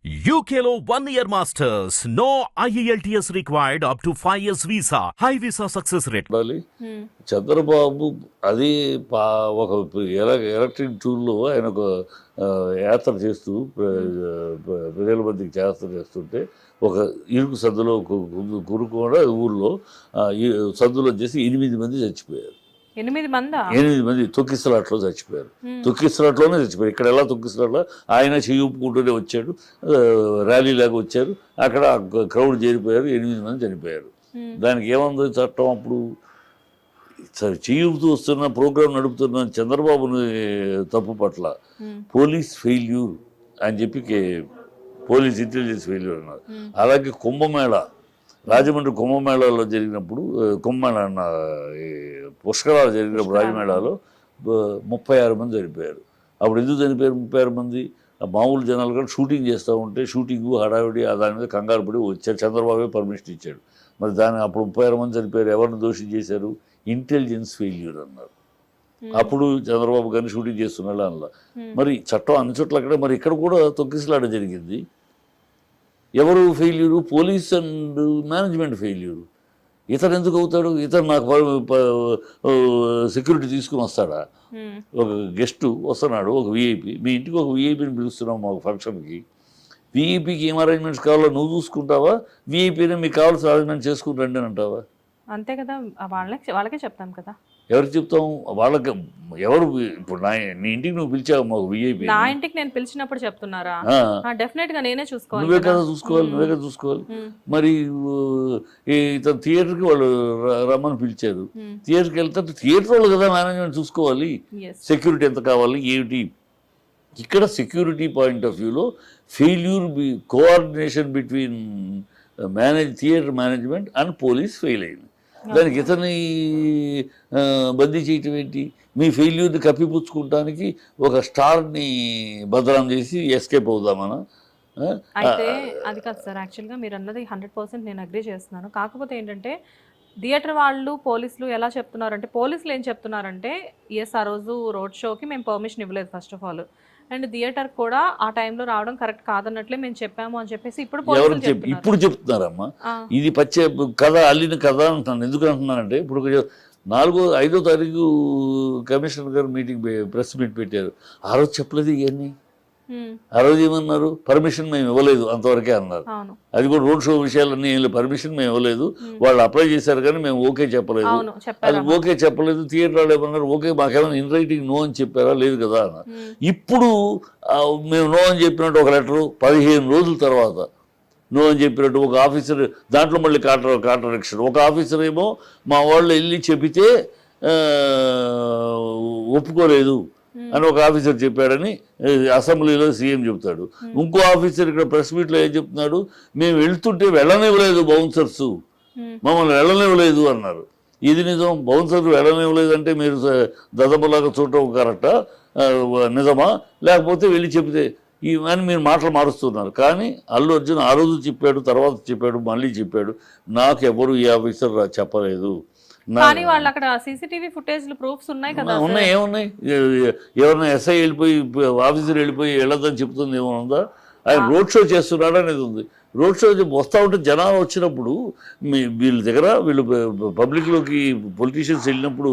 UKLO 1 year masters. No IELTS required up to 5 years visa. High visa success rate. Chandrababu అది ఒక electric టూల్లో ఆయన ఒక యాత్ర చేస్తూ ప్రజల మధ్యకి యాత్ర చేస్తుంటే ఒక ఇరుకు సందులో కూడా ఊళ్ళో సందులో చేసి 8 మంది చచ్చిపోయారు. 8 మంది తొక్కిసలాట్లో చచ్చిపోయారు. తొక్కిసలాట్లోనే చచ్చిపోయారు. ఇక్కడ ఎలా తొక్కిసలాట్లో ఆయన చెయ్యి ఊపుకుంటూనే వచ్చాడు, ర్యాలీ లాగా వచ్చారు, అక్కడ క్రౌడ్ చేరిపోయారు, 8 మంది చనిపోయారు. దానికి ఏముంది చట్టం? అప్పుడు చెయ్యి ఊపుతూ వస్తున్న ప్రోగ్రాం నడుపుతున్న చంద్రబాబుని తప్పు పట్ల పోలీస్ ఫెయిల్యూర్ అని చెప్పి పోలీస్ ఇంటెలిజెన్స్ ఫెయిల్యూర్ అన్నారు. అలాగే కుంభమేళా, రాజమండ్రి కుంభమేళాలో జరిగినప్పుడు, కుంభమేళా అన్న పుష్కరాలు జరిగినప్పుడు రాజమేళాలో 36 మంది చనిపోయారు. అప్పుడు ఎందుకు చనిపోయారు 36 మంది? మామూలు జనాలు కూడా షూటింగ్ చేస్తూ ఉంటే షూటింగు హడావిడి దాని మీద కంగారు పడి వచ్చారు. చంద్రబాబే పర్మిషన్ ఇచ్చాడు. మరి అప్పుడు 36 మంది చనిపోయారు. ఎవరిని దోషి చేశారు? ఇంటెలిజెన్స్ ఫెయిల్యూర్ అన్నారు. అప్పుడు చంద్రబాబు గారిని షూటింగ్ చేస్తున్నాడు అలా. మరి చట్టం అన్ని చోట్ల అక్కడ, మరి ఇక్కడ కూడా తొక్కిసలాట జరిగింది. ఎవరు failure? Police and management failure. ఇతను ఎందుకు అవుతాడు? ఇతను నాకు సెక్యూరిటీ తీసుకుని వస్తాడా? ఒక గెస్ట్ వస్తున్నాడు, ఒక విఐపి, మీ ఇంటికి ఒక విఐపిని పిలుస్తున్నాం మాకు ఫంక్షన్కి. విఐపికి ఏం అరేంజ్మెంట్స్ కావాలో నువ్వు చూసుకుంటావా? విఐపిని మీకు కావాల్సిన అరేంజ్మెంట్ చేసుకుని రండి అని అంటావా? అంతే కదా, వాళ్ళకే చెప్తాం కదా. ఎవరికి చెప్తాం? వాళ్ళకి ఎవరు? ఇప్పుడు నీ ఇంటికి నువ్వు పిలిచావు మాకు విఐపి, నా ఇంటికి నేను పిలిచినప్పుడు చెప్తున్నారా? డెఫినెట్ గా నేనే చూసుకోవాలి. నువ్వే కదా చూసుకోవాలి. మరి ఇతను థియేటర్కి వాళ్ళు రమ్మని పిలిచారు. థియేటర్కి వెళ్తే థియేటర్ వాళ్ళు కదా మేనేజ్మెంట్ చూసుకోవాలి. సెక్యూరిటీ ఎంత కావాలి ఏమిటి? ఇక్కడ సెక్యూరిటీ పాయింట్ ఆఫ్ వ్యూలో failure, coordination between theatre management and police fail అయింది. దానికి ఇతని బందీ చేయటం ఏంటి? మీ ఫెయిల్యూర్ని కప్పిపుచ్చుకుంటానికి ఒక స్టార్ని బదనాం చేసి ఎస్కేప్ అవుదామనా? అయితే అది కాదు సార్, యాక్చువల్గా మీరు అన్నది 100% నేను అగ్రీ చేస్తున్నాను. కాకపోతే ఏంటంటే థియేటర్ వాళ్ళు, పోలీసులు ఎలా చెప్తున్నారంటే, పోలీసులు ఏం చెప్తున్నారంటే, ఆ రోజు రోడ్ షోకి మేము పర్మిషన్ ఇవ్వలేదు first of all, and theatre కూడా ఆ టైంలో రావడం కరెక్ట్ కాదన్నట్లే మేము చెప్పాము అని చెప్పేసి ఇప్పుడు చెప్తున్నారమ్మా. ఇది పచ్చే కథ, అల్లిన కథ అంటున్నాను. ఎందుకు అంటున్నానంటే, ఇప్పుడు 4వ-5వ తారీఖు కమిషనర్ గారు మీటింగ్, ప్రెస్ మీట్ పెట్టారు. ఆ రోజు చెప్పలేదు ఇవన్నీ. ఆ రోజు ఏమన్నారు? పర్మిషన్ మేము ఇవ్వలేదు అంతవరకే అన్నారు. అది కూడా రోడ్ షో విషయాలన్నీ పర్మిషన్ మేము ఇవ్వలేదు, వాళ్ళు అప్లై చేశారు కానీ మేము ఓకే చెప్పలేదు. అది ఓకే చెప్పలేదు. థియేటర్ వాళ్ళు ఏమన్నారు? ఓకే మాకేమైనా ఇన్ రైటింగ్ నో అని చెప్పారా? లేదు కదా అన్నారు. ఇప్పుడు మేము నో అని చెప్పినట్టు ఒక లెటరు 15 రోజుల తర్వాత నో అని చెప్పినట్టు ఒక ఆఫీసర్, దాంట్లో మళ్ళీ కాంట్రడిక్షన్. ఒక ఆఫీసర్ ఏమో మా వాళ్ళు వెళ్ళి చెబితే ఒప్పుకోలేదు అని ఒక ఆఫీసర్ చెప్పాడని అసెంబ్లీలో సీఎం చెప్తాడు. ఇంకో ఆఫీసర్ ఇక్కడ ప్రెస్ మీట్లో ఏం చెప్తున్నాడు? మేము వెళ్తుంటే వెళ్ళనివ్వలేదు బౌన్సర్స్, మమ్మల్ని వెళ్ళనివ్వలేదు అన్నారు. ఇది నిజం? బౌన్సర్ వెళ్ళనివ్వలేదు అంటే మీరు దదబలాగా చూడటం కరెక్టా? నిజమా? లేకపోతే వెళ్ళి చెప్తే ఇవన్నీ మీరు మాటలు మారుస్తున్నారు. కానీ అల్లు అర్జున్ ఆ రోజు చెప్పాడు, తర్వాత చెప్పాడు, మళ్ళీ చెప్పాడు, నాకు ఎవరు ఈ ఆఫీసర్ చెప్పలేదు. కానీ వాళ్ళు అక్కడ సీసీటీవీ ఫుటేజ్ ప్రూఫ్స్ ఉన్నాయి కదా. ఉన్నాయి. ఏమున్నాయి? ఎవరైనా ఎస్ఐ వెళ్ళిపోయి, ఆఫీసర్ వెళ్ళిపోయి వెళ్ళొద్దని చెప్తుంది ఏమైనా ఉందా? ఆయన రోడ్ షో చేస్తున్నాడు అనేది ఉంది. రోడ్ షో వస్తూ ఉంటే జనాలు వచ్చినప్పుడు వీళ్ళ దగ్గర, వీళ్ళు పబ్లిక్లోకి పొలిటీషియన్స్ వెళ్ళినప్పుడు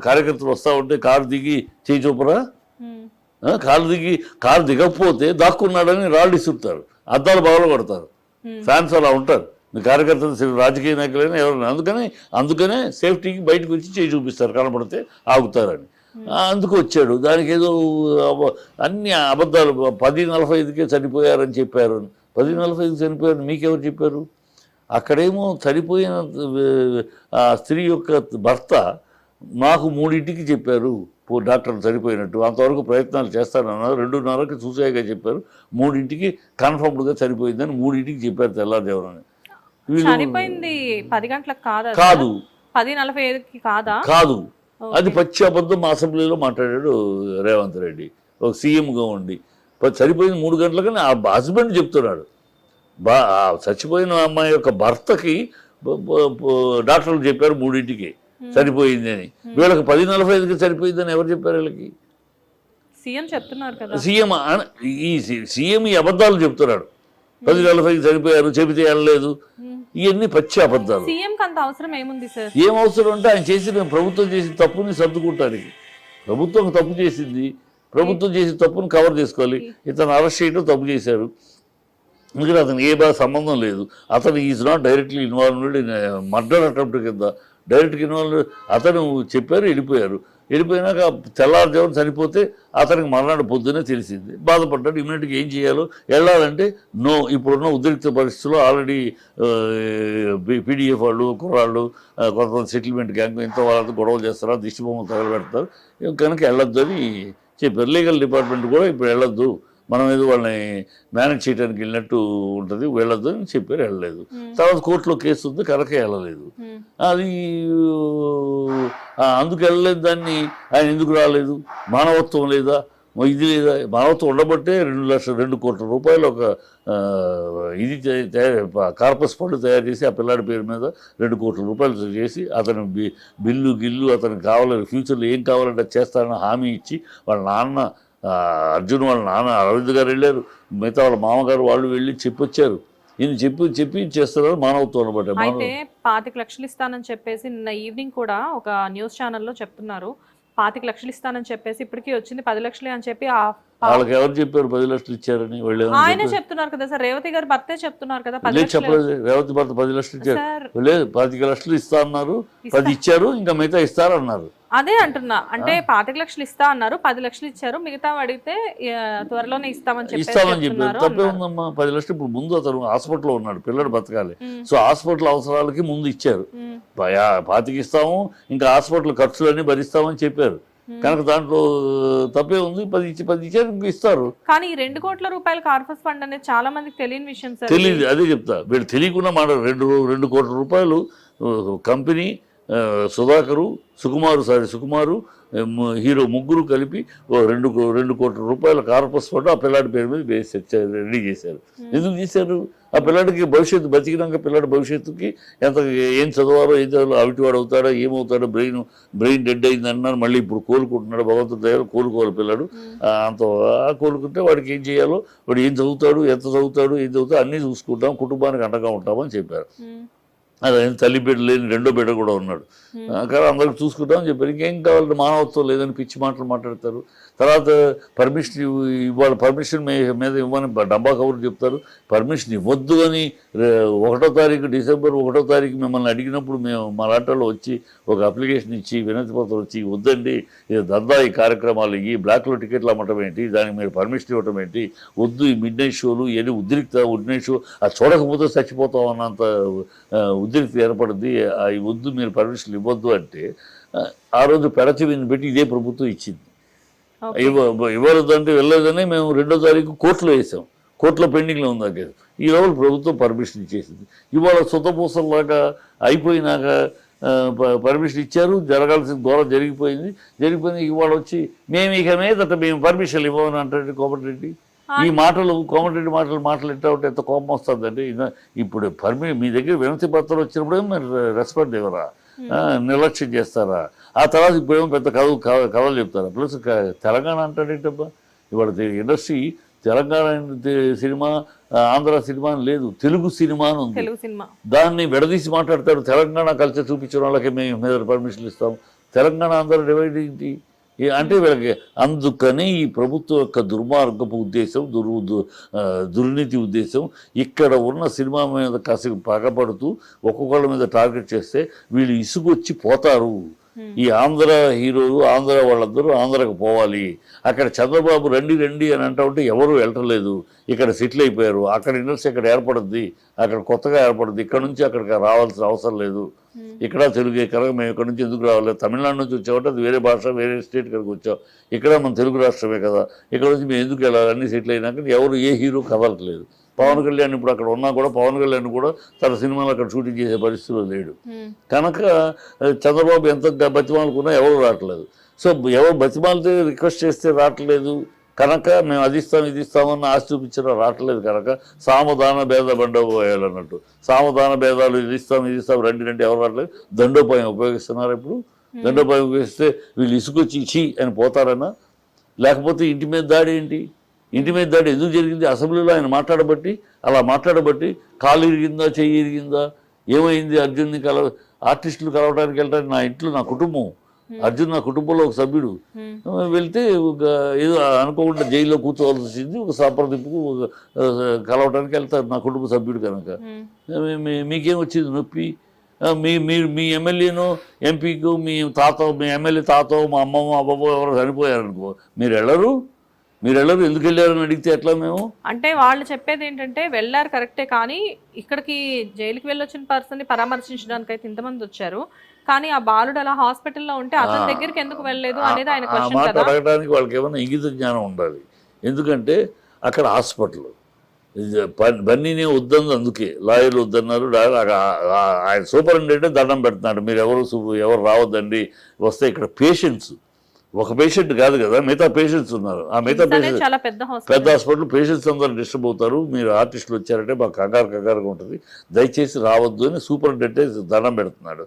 కార్యకర్తలు వస్తూ ఉంటే కారు దిగి చేయి చూపరా? కారు దిగకపోతే దాక్కున్నాడని రాళ్ళు ఇస్తుంటారు, అద్దాలు బాగా కొడతారు. ఫ్యాన్స్ అలా ఉంటారు. మీ కార్యకర్తలు, రాజకీయ నాయకులైనా ఎవరైనా. అందుకనే సేఫ్టీకి బయటకు వచ్చి చేయి చూపిస్తారు, కనపడితే ఆగుతారని. అందుకు వచ్చాడు. దానికి ఏదో అన్ని అబద్ధాలు. 10:45కే చనిపోయారని చెప్పారు. 10:45కి చనిపోయారని మీకెవరు చెప్పారు? అక్కడేమో చనిపోయిన ఆ స్త్రీ యొక్క భర్త నాకు 3ంటికి చెప్పారు డాక్టర్లు చనిపోయినట్టు. అంతవరకు ప్రయత్నాలు చేస్తానన్నారు. 2:30కి చూసాయిగా చెప్పారు. 3ంటికి కన్ఫర్మ్డ్గా చనిపోయిందని 3ంటికి చెప్పారు తెల్లారుజామునని. చనిపోయింది 10 గంటలకు కాదు, 10:45కి కాదు. అది పచ్చి అబద్ధం అసెంబ్లీలో మాట్లాడాడు రేవంత్ రెడ్డి, ఒక సీఎంగా ఉండి. చనిపోయింది 3 గంటలకని ఆ హస్బెండ్ చెప్తున్నాడు. చచ్చిపోయిన అమ్మాయి యొక్క భర్తకి డాక్టర్లు చెప్పారు 3ంటికి చనిపోయింది అని. వీళ్ళకి 10:45కి చనిపోయిందని ఎవరు చెప్పారు? వీళ్ళకి సీఎం చెప్తున్నారు కదా. సీఎం ఈ అబద్ధాలు చెప్తున్నాడు. 10:45 చనిపోయారు, చెబితే వెళ్ళలేదు, ఇవన్నీ పచ్చి అబద్ధాలు. సీఎంకి అంత అవసరం ఏముంది సార్? ఏం అవసరం అంటే ఆయన చేసిన ప్రభుత్వం చేసిన తప్పుని సర్దుకుంటానికి. ప్రభుత్వం తప్పు చేసింది, ప్రభుత్వం చేసిన తప్పుని కవర్ చేసుకోవాలి. ఇతను అరెస్ట్ చేయడం తప్పు చేశారు, ఎందుకంటే అతనికి ఏ సంబంధం లేదు. అతను is not directly involved in murder attempt కింద డైరెక్ట్గా ఇన్వాల్వ్. అతను చెప్పారు, వెళ్ళిపోయినాక తెల్లారుజామున చనిపోతే అతనికి మర్నాడు పొద్దునే తెలిసింది. బాధపడ్డాడు. ఇమీడియట్గా ఏం చేయాలో, వెళ్ళాలంటే నో. ఇప్పుడున్న ఉద్రిక్త పరిస్థితుల్లో ఆల్రెడీ పీడిఎఫ్ వాళ్ళు, కుర్రాళ్ళు, కొంతమంది సెటిల్మెంట్ గ్యాంగ్ ఇంత వాళ్ళతో గొడవలు చేస్తారా, దిష్టి బొమ్మలు తగలబెడతారు, కనుక వెళ్ళొద్దు అని చెప్పారు. లీగల్ డిపార్ట్మెంట్ కూడా ఇప్పుడు వెళ్ళొద్దు, మనం ఏదో వాళ్ళని మేనేజ్ చేయడానికి వెళ్ళినట్టు ఉంటుంది, వెళ్ళొద్దు అని చెప్పారు. వెళ్ళలేదు. తర్వాత కోర్టులో కేసు ఉంది కనుక వెళ్ళలేదు. అది అందుకు వెళ్ళలేదు. దాన్ని ఆయన ఎందుకు రాలేదు? మానవత్వం లేదా, ఇది లేదా? మానవత్వం ఉండబట్టే 2 కోట్ల రూపాయలు ఒక ఇది కార్పస్ ఫండ్ తయారు చేసి ఆ పిల్లాడి పేరు మీద 2 కోట్ల రూపాయలు చేసి అతను బిల్లు అతనికి కావాలని ఫ్యూచర్లో ఏం కావాలంటే చేస్తానని హామీ ఇచ్చి వాళ్ళ నాన్న అర్జున్ వాళ్ళ నాన్న అరవింద్ గారు వెళ్ళారు, మిగతా వాళ్ళ మామగారు వాళ్ళు వెళ్ళి చెప్పొచ్చారు. ఈయన చెప్పి చేస్తున్నారు. మానవత్వం అనమాట. అయితే 25 లక్షలు ఇస్తానని చెప్పేసి నిన్న ఈవినింగ్ కూడా ఒక న్యూస్ ఛానల్లో చెప్తున్నారు. 25 లక్షలు ఇస్తానని చెప్పేసి ఇప్పటికీ వచ్చింది 10 లక్షలే అని చెప్పి వాళ్ళకి ఎవరు చెప్పారు 10 లక్షలు ఇచ్చారని? వాళ్ళు ఆయనే చెప్తున్నారు కదా సార్. రేవతి గారు భర్తే చెప్తున్నారు కదా. చెప్పలేదు. రేవతి భర్త 10 లక్షలు ఇచ్చారు. లేదు, 25 లక్షలు ఇస్తా అన్నారు, 10 ఇచ్చారు, ఇంకా మిగతా ఇస్తారన్నారు. అదే అంటున్నా. అంటే 25 లక్షలు ఇస్తా అన్నారు, 10 లక్షలు ఇచ్చారు, మిగతా అడిగితే త్వరలోనే ఇస్తామని చెప్పారు. తప్పే ఉందమ్మా. 10 లక్షలు ఇప్పుడు ముందు అతను హాస్పిటల్లో ఉన్నాడు, పిల్లడు బతకాలి. సో హాస్పిటల్ అవసరాలకి ముందు ఇచ్చారు. 25 ఇస్తాము, ఇంకా హాస్పిటల్ ఖర్చులన్నీ భరిస్తామని చెప్పారు. కనుక దాంట్లో తప్పే ఉంది. 10 ఇచ్చారు, ఇంకా ఇస్తారు. కానీ ఈ 2 కోట్ల రూపాయల కార్పస్ ఫండ్ అనేది చాలా మందికి తెలియని విషయం సార్. తెలియదు, అదే చెప్తా. వీళ్ళు తెలియకుండా మాట 2 కోట్ల రూపాయలు కంపెనీ, సుధాకరు, సుకుమారు, హీరో ముగ్గురు కలిపి 2 కోట్ల రూపాయల కార్పస్ ఫండ్ ఆ పిల్లాడి పేరు మీద రెడీ చేశారు. ఎందుకు చేశారు? ఆ పిల్లాడికి భవిష్యత్తు, బతికినాక పిల్లాడి భవిష్యత్తుకి ఏం చదవాలో, ఏం చదవాలో, అవిటివాడు అవుతాడో, ఏమవుతాడో, బ్రెయిన్ డెడ్ అయింది అన్నారు. మళ్ళీ ఇప్పుడు కోలుకుంటున్నాడు. భగవంతుడి దగ్గర కోలుకోవాలి పిల్లాడు. అంత కోలుకుంటే వాడికి ఏం చేయాలో, వాడు ఏం చదువుతాడు, ఎంత చదువుతాడు, ఏం చదువుతాడు అన్నీ చూసుకుంటాం, కుటుంబానికి అండగా ఉంటామని చెప్పారు. అదే తల్లి బిడ్డ లేని 2వ బిడ్డ కూడా ఉన్నాడు. కానీ అందరికి చూసుకుంటామని చెప్పారు. ఇంకేం కావాలంటే మానవత్వం లేదని పిచ్చి మాటలు మాట్లాడతారు. తర్వాత పర్మిషన్ ఇవాళ పర్మిషన్ మీద ఇవ్వని డబ్బా కబుర్లు చెప్తారు. పర్మిషన్ ఇవ్వద్దు అని 1వ తారీఖు డిసెంబర్ 1వ తారీఖు మిమ్మల్ని అడిగినప్పుడు మేము మా లాటలో వచ్చి ఒక అప్లికేషన్ ఇచ్చి వినతి పత్రం వచ్చి, వద్దండి ఇది దందా, ఈ కార్యక్రమాలు, ఈ బ్లాక్లో టికెట్లు అమ్మటం ఏంటి, దానికి మీరు పర్మిషన్ ఇవ్వటం ఏంటి, వద్దు ఈ మిడ్ నైట్ షోలు ఇవన్నీ మిడ్ నైట్ షో అది చూడకపోతే చచ్చిపోతాం అన్నంత ఉద్రిక్త ఏర్పడింది. అవి వద్దు, మీరు పర్మిషన్ ఇవ్వద్దు అంటే ఆ రోజు పెడచెవిని పెట్టి ఇదే ప్రభుత్వం ఇచ్చింది. ఇవ్వలేదంటే వెళ్ళలేదని మేము 2వ తారీఖు కోర్టులో వేసాం. కోర్టులో పెండింగ్లో ఉంది ఆ కేసు. ఈ రోజు ప్రభుత్వం పర్మిషన్ ఇచ్చేసింది. ఇవాళ సొంతపూసల్లాగా అయిపోయినాక పర్మిషన్ ఇచ్చారు, జరగాల్సిన దూరం జరిగిపోయింది. ఇవాళ వచ్చి మేము ఇక మీదట మేము పర్మిషన్ ఇవ్వమని అంటే కోమటిరెడ్డి ఈ మాటలు, కోమటిరెడ్డి మాటలు ఎట్లా ఉంటే ఎంత కోపం వస్తుందంటే, ఇప్పుడు మీ దగ్గర వినతి పత్రం వచ్చినప్పుడే మీరు రెస్పాండ్ ఇవ్వరా, నిర్లక్ష్యం చేస్తారా? ఆ తర్వాత ఇప్పుడేమో పెద్ద కథలు చెప్తారా? ప్లస్ తెలంగాణ అంటాడేంటబ్బా, ఇవాళ industry Telangana cinema, Andhra cinema లేదు, తెలుగు సినిమా అని ఉంది. దాన్ని విడదీసి మాట్లాడతాడు. తెలంగాణ కల్చర్ చూపించిన వాళ్ళకి మేము మీద పర్మిషన్ ఇస్తాం, తెలంగాణ ఆంధ్ర డివైడ్ ఏంటి అంటే వీళ్ళకి. అందుకని ఈ ప్రభుత్వం యొక్క దుర్మార్గపు ఉద్దేశం, దుర్నీతి ఉద్దేశం ఇక్కడ ఉన్న సినిమా మీద కాసి పగపడుతూ ఒక్కొక్కళ్ళ మీద టార్గెట్ చేస్తే వీళ్ళు ఇసుకొచ్చి పోతారు. ఈ ఆంధ్ర హీరోలు, ఆంధ్ర వాళ్ళందరూ ఆంధ్రకు పోవాలి. అక్కడ చంద్రబాబు రండి అని అంటా ఉంటే ఎవరు వెళ్ళలేదు. ఇక్కడ సెటిల్ అయిపోయారు. అక్కడ ఇండస్ట్రీ ఇక్కడ ఏర్పడుద్ది, అక్కడ కొత్తగా ఏర్పడుద్ది. ఇక్కడ నుంచి అక్కడికి రావాల్సిన అవసరం లేదు. ఇక్కడ తెలుగు కనుక మేము ఇక్కడ నుంచి ఎందుకు రావాలి? తమిళనాడు నుంచి వచ్చామంటే అది వేరే భాష, వేరే స్టేట్ ఇక్కడికి వచ్చాం. ఇక్కడ మన తెలుగు రాష్ట్రమే కదా, ఇక్కడ నుంచి మేము ఎందుకు వెళ్ళాలి? అన్నీ సెటిల్ అయినాక ఎవరు ఏ హీరో కదలట్లేదు. పవన్ కళ్యాణ్ ఇప్పుడు అక్కడ ఉన్నా కూడా పవన్ కళ్యాణ్ కూడా తన సినిమాలు అక్కడ షూటింగ్ చేసే పరిస్థితిలో లేడు. కనుక చంద్రబాబు ఎంత బతిమాలకున్నా ఎవరు రావట్లేదు. సో ఎవరు బతిమాలతో రిక్వెస్ట్ చేస్తే రావట్లేదు కనుక మేము అది ఇస్తాం ఇది ఇస్తామని ఆశ చూపించినా రావట్లేదు కనుక సామధాన భేద బండోపాయాలు అన్నట్టు. సామధాన భేదాలు ఇది ఇస్తాం రండి ఎవరు రావట్లేదు. దండోపాయం ఉపయోగిస్తున్నారు. ఇప్పుడు దండోపాయం ఉపయోగిస్తే వీళ్ళు ఇసుకొచ్చి ఇచ్చి అని పోతారన్నా లేకపోతే ఇంటి మీద దాడి ఏంటి? ఇంటి మీద దాడి ఎందుకు జరిగింది? అసెంబ్లీలో ఆయన మాట్లాడబట్టి, అలా మాట్లాడబట్టి కాలు ఇరిగిందా, చెయ్యి ఇరిగిందా, ఏమైంది? అర్జున్ని ఆర్టిస్టులు కలవడానికి వెళ్ళడానికి నా ఇంట్లో నా కుటుంబం, అర్జున్ నా కుటుంబంలో ఒక సభ్యుడు, వెళ్తే ఏదో అనుకోకుండా జైల్లో కూర్చోవాల్సి వచ్చింది, ఒక సంప్రదింపుకు కలవడానికి వెళ్తారు నా కుటుంబ సభ్యుడు కనుక. మీకేం వచ్చింది నొప్పి? మీ ఎమ్మెల్యేను ఎంపీకు మీ ఎమ్మెల్యే తాతో మా అమ్మమ్మ అబ్బబ్బో ఎవరో చనిపోయారనుకో, మీరు వెళ్ళరు ఎందుకు వెళ్ళారని అడిగితే ఎట్లా మేము? అంటే వాళ్ళు చెప్పేది ఏంటంటే వెళ్ళారు కరెక్టే, కానీ ఇక్కడికి జైలుకి వెళ్ళొచ్చిన పర్సన్ ని పరామర్శించడానికి అయితే ఇంతమంది వచ్చారు, కానీ ఆ బాలుడు అలా హాస్పిటల్లో ఉంటే అతని దగ్గరికి ఎందుకు వెళ్ళలేదు అనేది ఆయన క్వశ్చన్ కదా. అడగడానికి వాళ్ళకి ఏమైనా ఇంగిత జ్ఞానం ఉండాలి. ఎందుకంటే అక్కడ హాస్పిటల్ బన్నీనే వద్దంది, అందుకే లాయర్లు వద్దన్నారు. ఆయన సూపరింటెండెంట్ దండం పెడుతున్నాడు, మీరు ఎవరు రావద్దండి, వస్తే ఇక్కడ పేషెంట్స్, ఒక పేషెంట్ కాదు కదా, మిగతా పేషెంట్స్ ఉన్నారు. ఆ మిగతా పేషెంట్స్ పెద్ద హాస్పిటల్, పేషెంట్స్ అందరూ డిస్టర్బ్ అవుతారు, మీరు ఆర్టిస్టులు వచ్చారంటే మాకు కంగారుగా ఉంటుంది, దయచేసి రావద్దు అని సూపరింటెండెంట్ దండం పెడుతున్నాడు.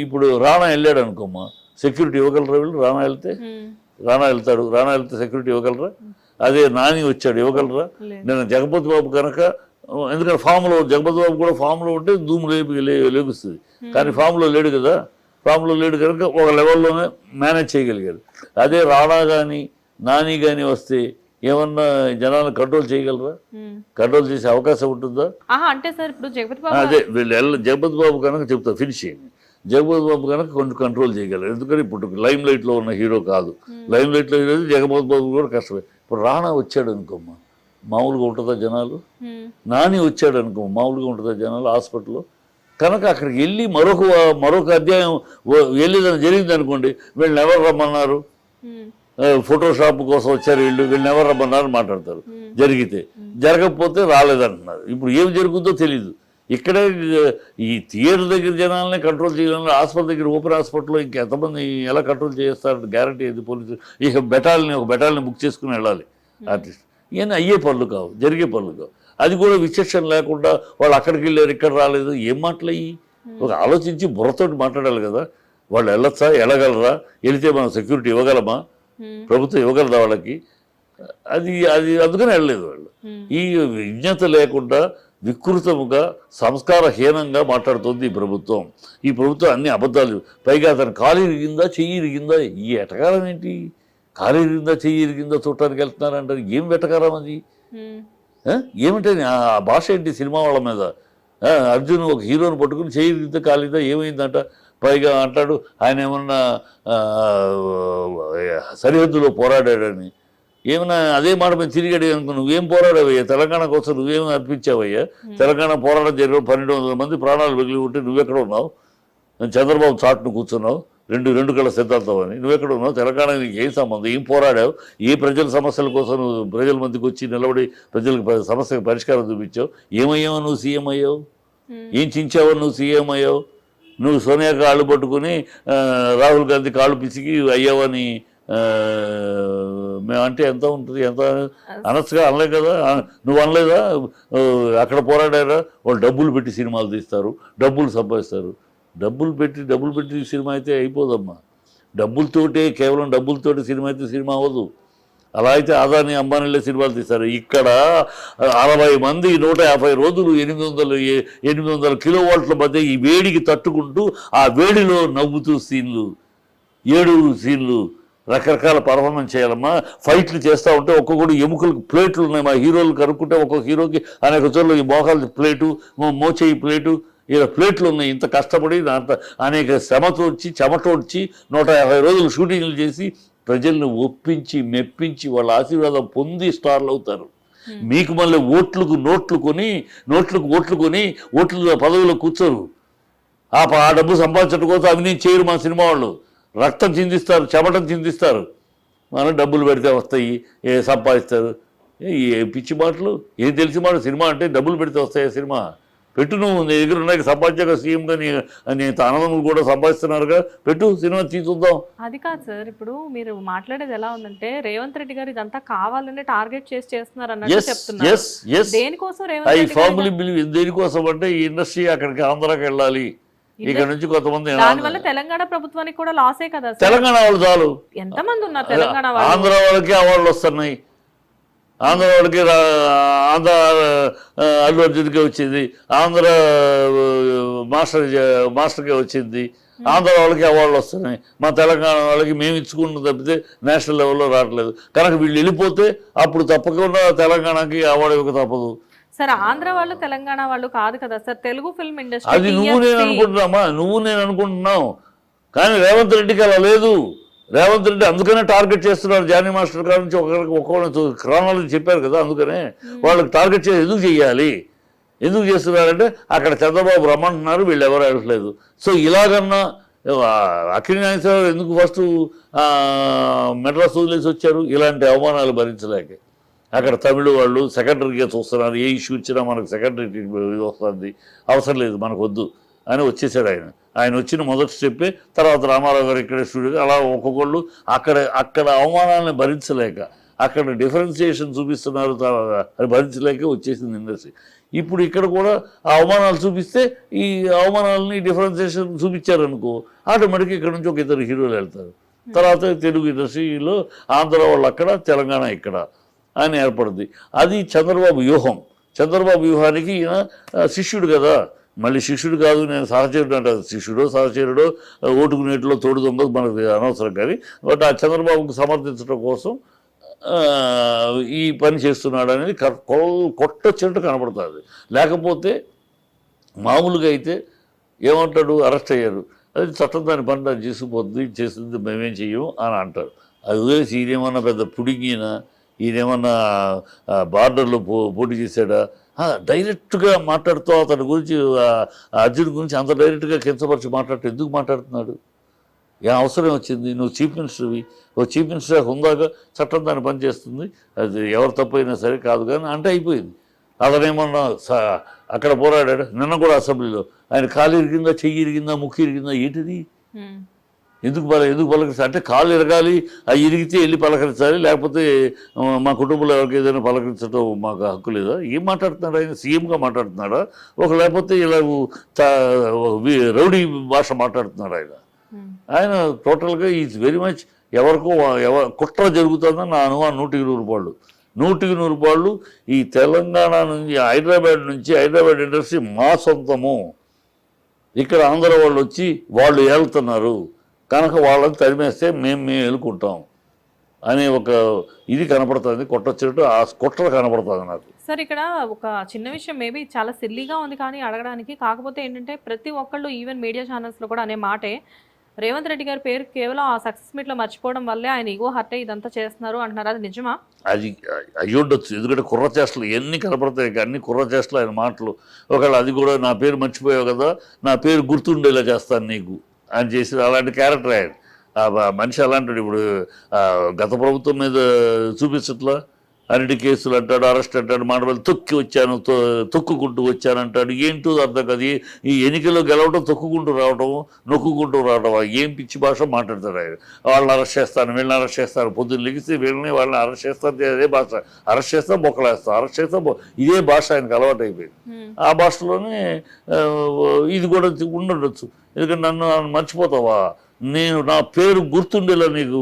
ఇప్పుడు రాణా వెళ్ళాడు అనుకోమ్మా, సెక్యూరిటీ ఇవ్వగలరా వీళ్ళు? రాణా వెళ్తే సెక్యూరిటీ ఇవ్వగలరా? అదే నాని వచ్చాడు, ఇవ్వగలరా? నేను జగపతి బాబు కనుక, ఎందుకంటే ఫామ్లో జగపతి బాబు కూడా ఫామ్లో ఉంటే ధూము లేగుస్తుంది, కానీ ఫామ్లో లేడు కదా, కనుక ఒక లెవెల్లోనే మేనేజ్ చేయగలిగారు. అదే రాణా కానీ నాని కానీ వస్తే ఏమన్నా జనాలను కంట్రోల్ చేయగలరా? కంట్రోల్ చేసే అవకాశం ఉంటుందా? అంటే సార్ ఇప్పుడు జగపతి బాబు, అదే వీళ్ళు జగపతి బాబు కనుక చెప్తా ఫినిష్ చేయండి. జగపతి బాబు కనుక కొంచెం కంట్రోల్ చేయగలరు, ఎందుకంటే ఇప్పుడు లైమ్ లైట్లో ఉన్న హీరో కాదు, లైమ్ లైట్లో హీరో జగపతి బాబు కూడా కష్టమే. ఇప్పుడు రాణా వచ్చాడు అనుకోమ్మా, మామూలుగా ఉంటుందా జనాలు? నాని వచ్చాడు అనుకో, మామూలుగా ఉంటుందా జనాలు హాస్పిటల్లో? కనుక అక్కడికి వెళ్ళి మరొక అధ్యాయం వెళ్ళేదని జరిగింది అనుకోండి, వీళ్ళని ఎవరు రమ్మన్నారు? ఫోటోషాప్ కోసం వచ్చారు వీళ్ళని ఎవరు రమ్మన్నారు మాట్లాడతారు. జరగకపోతే రాలేదంటున్నారు. ఇప్పుడు ఏం జరుగుతుందో తెలీదు. ఇక్కడే ఈ థియేటర్ దగ్గర జనాలనే కంట్రోల్ చేయడం, హాస్పిటల్ దగ్గర ఓపెన్ హాస్పిటల్లో ఇంకెంతమంది ఎలా కంట్రోల్ చేస్తారు? గ్యారంటీ ఏది? పోలీసు ఇక ఒక బెటాల్ని బుక్ చేసుకుని వెళ్ళాలి ఆర్టిస్ట్. ఇవన్నీ అయ్యే పనులు కావు, జరిగే పనులు కావు. అది కూడా విచక్షణ లేకుండా వాళ్ళు అక్కడికి వెళ్ళారు, ఇక్కడ రాలేదు, ఏం మాటలయ్యి? ఒక ఆలోచించి బుర్రతోటి మాట్లాడాలి కదా. వాళ్ళు వెళ్ళొచ్చా, వెళ్ళగలరా, వెళితే మనం సెక్యూరిటీ ఇవ్వగలమా, ప్రభుత్వం ఇవ్వగలదా వాళ్ళకి? అది అందుకని వెళ్ళలేదు వాళ్ళు. ఈ విజ్ఞత లేకుండా వికృతముగా సంస్కారహీనంగా మాట్లాడుతుంది ఈ ప్రభుత్వం. అన్ని అబద్ధాలు. పైగా అతను కాలు ఇరిగిందా, చెయ్యి ఇరిగిందా, ఈ ఎటకారం ఏంటి? కాలు ఇరిగిందా, చెయ్యి ఇరిగిందా చూడటానికి వెళ్తున్నారంటారు. ఏం వెటకారం అది? ఏమిటని ఆ భాష ఏంటి సినిమా వాళ్ళ మీద? అర్జున్ ఒక హీరోని పట్టుకుని చెయ్యి ఇరిగితే కాలిందా ఏమైందంట, పైగా అంటాడు ఆయన ఏమన్నా సరిహద్దులో పోరాడాడని. ఏమన్నా అదే మాట మీద తిరిగాడు అనుకో, నువ్వేం పోరాడావయ్యా? తెలంగాణ కోసం నువ్వేమో అర్పించావయ్యా? తెలంగాణ పోరాటం జరిగిన 1200 మంది ప్రాణాలు మిగిలి ఉంటే నువ్వెక్కడ ఉన్నావు? చంద్రబాబు చాటును కూర్చున్నావు, రెండు కళ్ళ సిద్ధాంతం అని. నువ్వెక్కడ ఉన్నావు? తెలంగాణకి ఏం సంబంధం? ఏం పోరాడావు? ఏ ప్రజల సమస్యల కోసం నువ్వు ప్రజల మధ్యకి వచ్చి నిలబడి ప్రజలకు సమస్యకు పరిష్కారం చూపించావు? ఏమయ్యావు నువ్వు? సీఎం అయ్యావు? ఏం చించావు నువ్వు? సీఎం అయ్యావు? నువ్వు సోనియా కాళ్ళు పట్టుకుని రాహుల్ గాంధీ కాళ్ళు పిసికి అయ్యావని మేము అంటే ఎంత ఉంటుంది? ఎంత అనొచ్చుగా, అనలే కదా. నువ్వు అనలేదా? అక్కడ పోరాడారా? వాళ్ళు డబ్బులు పెట్టి సినిమాలు తీస్తారు, డబ్బులు సంపాదిస్తారు. డబ్బులు పెట్టి సినిమా అయితే అయిపోదమ్మా. కేవలం డబ్బులతోటి సినిమా అయితే సినిమా అవ్వదు. అలా అయితే అదాని అంబానీలే సినిమాలు తీస్తారు. ఇక్కడ 60 మంది 150 రోజులు 800 కిలోవాట్ల మధ్య ఈ వేడికి తట్టుకుంటూ ఆ వేడిలో నవ్వుతూ సీన్లు, ఏడుగురు సీన్లు, రకరకాల పర్ఫార్మెన్స్ చేయాలమ్మా. ఫైట్లు చేస్తూ ఉంటే ఒక్కొక్కడు ఎముకలకు ప్లేట్లు ఉన్నాయి. మా హీరోలు కనుక్కుంటే ఒక్కొక్క హీరోకి అనేక చోట్ల ఈ మోకాలు ప్లేటు, మోచేయి ప్లేటు, ఇలా ప్లేట్లు ఉన్నాయి. ఇంత కష్టపడి అనేక శ్రమతోడ్చి చెమటోడ్చి 150 రోజులు షూటింగ్లు చేసి ప్రజల్ని ఒప్పించి మెప్పించి వాళ్ళ ఆశీర్వాదం పొంది స్టార్లు అవుతారు. మీకు మళ్ళీ నోట్లు కొని ఓట్ల పదవిలో కూర్చోరు. ఆ డబ్బు సంపాదించడం కోసం అవినీతి చేయరు మా సినిమా వాళ్ళు. రక్తం చిందిస్తారు, చెమటం చిందిస్తారు. మనం డబ్బులు పెడితే వస్తాయి, సంపాదిస్తారు. ఏ పిచ్చి మాటలు, ఏం తెలిసి మాట? సినిమా అంటే డబ్బులు పెడితే వస్తాయి. సినిమా పెట్టు, నువ్వు నీ దగ్గర ఉన్నాయి సంపాదించాక సీఎంగా నీ అన్నదమ్ములు కూడా సంపాదిస్తున్నారుగా, పెట్టు, సినిమా తీసుకుందాం. అది కాదు సార్, ఇప్పుడు మీరు మాట్లాడేది ఎలా ఉందంటే రేవంత్ రెడ్డి గారు ఇదంతా కావాలని టార్గెట్ చేస్తున్నారు అన్నట్టు చెప్తున్నారు. దేనికోసం రేవంత్ రెడ్డి దేనికోసం అంటే ఈ ఇండస్ట్రీ అక్కడికి ఆంధ్రాకి వెళ్ళాలి, ఇక్కడ నుంచి కొంతమంది దానివల్ల తెలంగాణ ప్రభుత్వానికి కూడా లాసే కదా సార్. తెలంగాణ వాళ్ళు చాలు, ఎంతమంది ఉన్నారు తెలంగాణ వాళ్ళు? ఆంధ్ర వాళ్ళకి అవార్డులు వస్తున్నాయి, ఆంధ్ర వాళ్ళకి ఆంధ్ర అల్లు అర్జున్కే వచ్చింది, ఆంధ్ర మాస్టర్కే వచ్చింది, ఆంధ్ర వాళ్ళకి అవార్డులు వస్తున్నాయి. మా తెలంగాణ వాళ్ళకి మేము ఇచ్చుకున్న తప్పితే నేషనల్ లెవెల్లో రావట్లేదు. కనుక వీళ్ళు వెళ్ళిపోతే అప్పుడు తప్పకుండా తెలంగాణకి అవార్డు ఇవ్వక తప్పదు. సార్ ఆంధ్ర వాళ్ళు తెలంగాణ వాళ్ళు కాదు కదా సార్, తెలుగు ఫిల్మ్ ఇండస్ట్రీ. అది నువ్వు నేను అనుకుంటున్నామా, నువ్వు నేను అనుకుంటున్నావు, కానీ రేవంత్ రెడ్డికి అలా లేదు. రేవంత్ రెడ్డి అందుకనే టార్గెట్ చేస్తున్నారు. జానీ మాస్టర్ గారి నుంచి ఒక్కొక్క క్రానాలజీ చెప్పారు కదా, అందుకనే వాళ్ళకి టార్గెట్ చేసి ఎందుకు చెయ్యాలి, ఎందుకు చేస్తున్నారంటే అక్కడ చంద్రబాబు రమ్మంటున్నారు, వీళ్ళు ఎవరు అడగట్లేదు. సో ఇలాగన్నా అఖిల నాగేశ్వరరావు ఎందుకు ఫస్ట్ మెడ్రాస్ వదిలేసి వచ్చారు, ఇలాంటి అవమానాలు భరించలేక. అక్కడ తమిళ వాళ్ళు సెకండరీగా చూస్తున్నారు, ఏ ఇష్యూ ఇచ్చినా మనకు సెకండరీ వస్తుంది, అవసరం లేదు మనకు వద్దు అని వచ్చేసాడు ఆయన. ఆయన వచ్చిన మొదటి స్టెప్పే, తర్వాత రామారావు గారు ఇక్కడ స్టూడియో, అలా ఒక్కొక్కళ్ళు అక్కడ అవమానాలను భరించలేక, అక్కడ డిఫరెన్సియేషన్ చూపిస్తున్నారు అది భరించలేక వచ్చేసింది ఇండస్ట్రీ. ఇప్పుడు ఇక్కడ కూడా ఆ అవమానాలు చూపిస్తే ఈ అవమానాలని డిఫరెన్సియేషన్ చూపించారనుకో, ఆటోమేటిక్గా ఇక్కడ నుంచి ఒక ఇద్దరు హీరోలు వెళ్తారు. తర్వాత తెలుగు ఇండస్ట్రీలో ఆంధ్ర వాళ్ళు అక్కడ, తెలంగాణ ఇక్కడ అని ఏర్పడుతుంది. అది చంద్రబాబు వ్యూహం. చంద్రబాబు వ్యూహానికి ఈయన శిష్యుడు కదా, మళ్ళీ శిష్యుడు కాదు, నేను సహచరుడు అంటారు. శిష్యుడో సహచరుడో ఓటుకు నీటిలో తోడుతుందో మనకు అనవసరం, కానీ బట్ ఆ చంద్రబాబుకు సమర్థించడం కోసం ఈ పని చేస్తున్నాడు అనేది కొట్టొచ్చినట్టు కనబడుతుంది. లేకపోతే మామూలుగా అయితే ఏమంటాడు, అరెస్ట్ అయ్యారు, అది చట్టం దాని పని దాన్ని చేసుకుపోతుంది, చేస్తుంది, మేమేం చెయ్యము అని అంటారు. అది వదిలేసి ఈయనేమన్నా పెద్ద పుడిగినా, ఈయనేమన్నా బార్డర్లో పోటీ చేశాడా, డైరెక్ట్గా మాట్లాడుతూ అతని గురించి అర్జున్ గురించి అంత డైరెక్ట్గా కించపరిచి మాట్లాడుతూ ఎందుకు మాట్లాడుతున్నాడు? ఏం అవసరం వచ్చింది? నువ్వు చీఫ్ మినిస్టర్వి, ఓ చీఫ్ మినిస్టర్ హుందాగా చట్టం దాన్ని పనిచేస్తుంది, అది ఎవరు తప్పైనా సరే కాదు కానీ అంటే అయిపోయింది. అతనేమన్నా అక్కడ పోరాడాడు, నిన్న కూడా అసెంబ్లీలో ఆయన కాలు ఇరిగిందా, చెయ్యి ఇరిగిందా, ముక్కు ఇరిగిందా, ఏంటిది? ఎందుకు పలకరిస్తారు అంటే కాళ్ళు ఇరగాలి, అవి ఇరిగితే వెళ్ళి పలకరించాలి, లేకపోతే మా కుటుంబంలో ఎవరికి ఏదైనా పలకరించడం మాకు హక్కు లేదా? ఏం మాట్లాడుతున్నాడు ఆయన? సీఎంగా మాట్లాడుతున్నాడా, లేకపోతే ఇలా రౌడీ భాష మాట్లాడుతున్నాడు ఆయన? ఆయన టోటల్గా ఈజ్ వెరీ మచ్ ఎవరికో కుట్ర జరుగుతుందని నా అనుమానం. 100కి 100 పాళ్ళు ఈ తెలంగాణ నుంచి, హైదరాబాద్ ఇండస్ట్రీ మా సొంతము, ఇక్కడ ఆంధ్ర వాళ్ళు వచ్చి వాళ్ళు ఏళ్తున్నారు కనుక వాళ్ళని తరిమేస్తే మేము ఎలుకుంటాం అనే ఒక ఇది కనపడుతుంది. కొట్టొచ్చినట్టు ఆ కుట్ర కనపడుతుంది నాకు. సార్ ఇక్కడ ఒక చిన్న విషయం, మేబీ చాలా సిల్లీగా ఉంది కానీ అడగడానికి, కాకపోతే ఏంటంటే ప్రతి ఒక్కళ్ళు ఈవెన్ మీడియా ఛానల్స్లో కూడా అనే మాటే, రేవంత్ రెడ్డి గారి పేరు కేవలం ఆ సక్సెస్ మీట్లో మర్చిపోవడం వల్లే ఆయన ఈగో హర్ట్ ఇదంతా చేస్తున్నారు అంటున్నారు. అది నిజమా? అది అయ్యుండొచ్చు, ఎందుకంటే కుర్ర చేష్టలు ఎన్ని కనపడతాయి, అన్ని కుర్ర చేష్టలు ఆయన మాటలు. ఒకవేళ అది కూడా నా పేరు మర్చిపోయావు కదా, నా పేరు గుర్తుండేలా చేస్తాను నీకు అని చేసి అలాంటి క్యారెక్టర్ ఆయన. మనిషి అలాంటి ఇప్పుడు గత ప్రభుత్వం మీద చూపించట్లా, అన్నిటి కేసులు అంటాడు, అరెస్ట్ అంటాడు, మాటలు తొక్కుకుంటూ వచ్చానంటాడు. ఏంటో అర్థం కాదు. ఈ ఎన్నికల్లో గెలవడం తొక్కుకుంటూ రావడం, నొక్కుకుంటూ రావడం, ఏం పిచ్చి భాష మాట్లాడతాడు ఆయన. వాళ్ళని అరెస్ట్ చేస్తాను, వీళ్ళని అరెస్ట్ చేస్తారు, పొద్దున్న లెగిస్తే వీళ్ళని వాళ్ళని అరెస్ట్ చేస్తారు, అదే భాష. అరెస్ట్ చేస్తా బొక్కలేస్తాం, అరెస్ట్ చేస్తా ఇదే భాష ఆయనకు అలవాటు అయిపోయింది. ఆ భాషలోనే ఇది కూడా ఉండొచ్చు. ఎందుకంటే నన్ను మర్చిపోతావా, నేను నా పేరు గుర్తుండేలా నీకు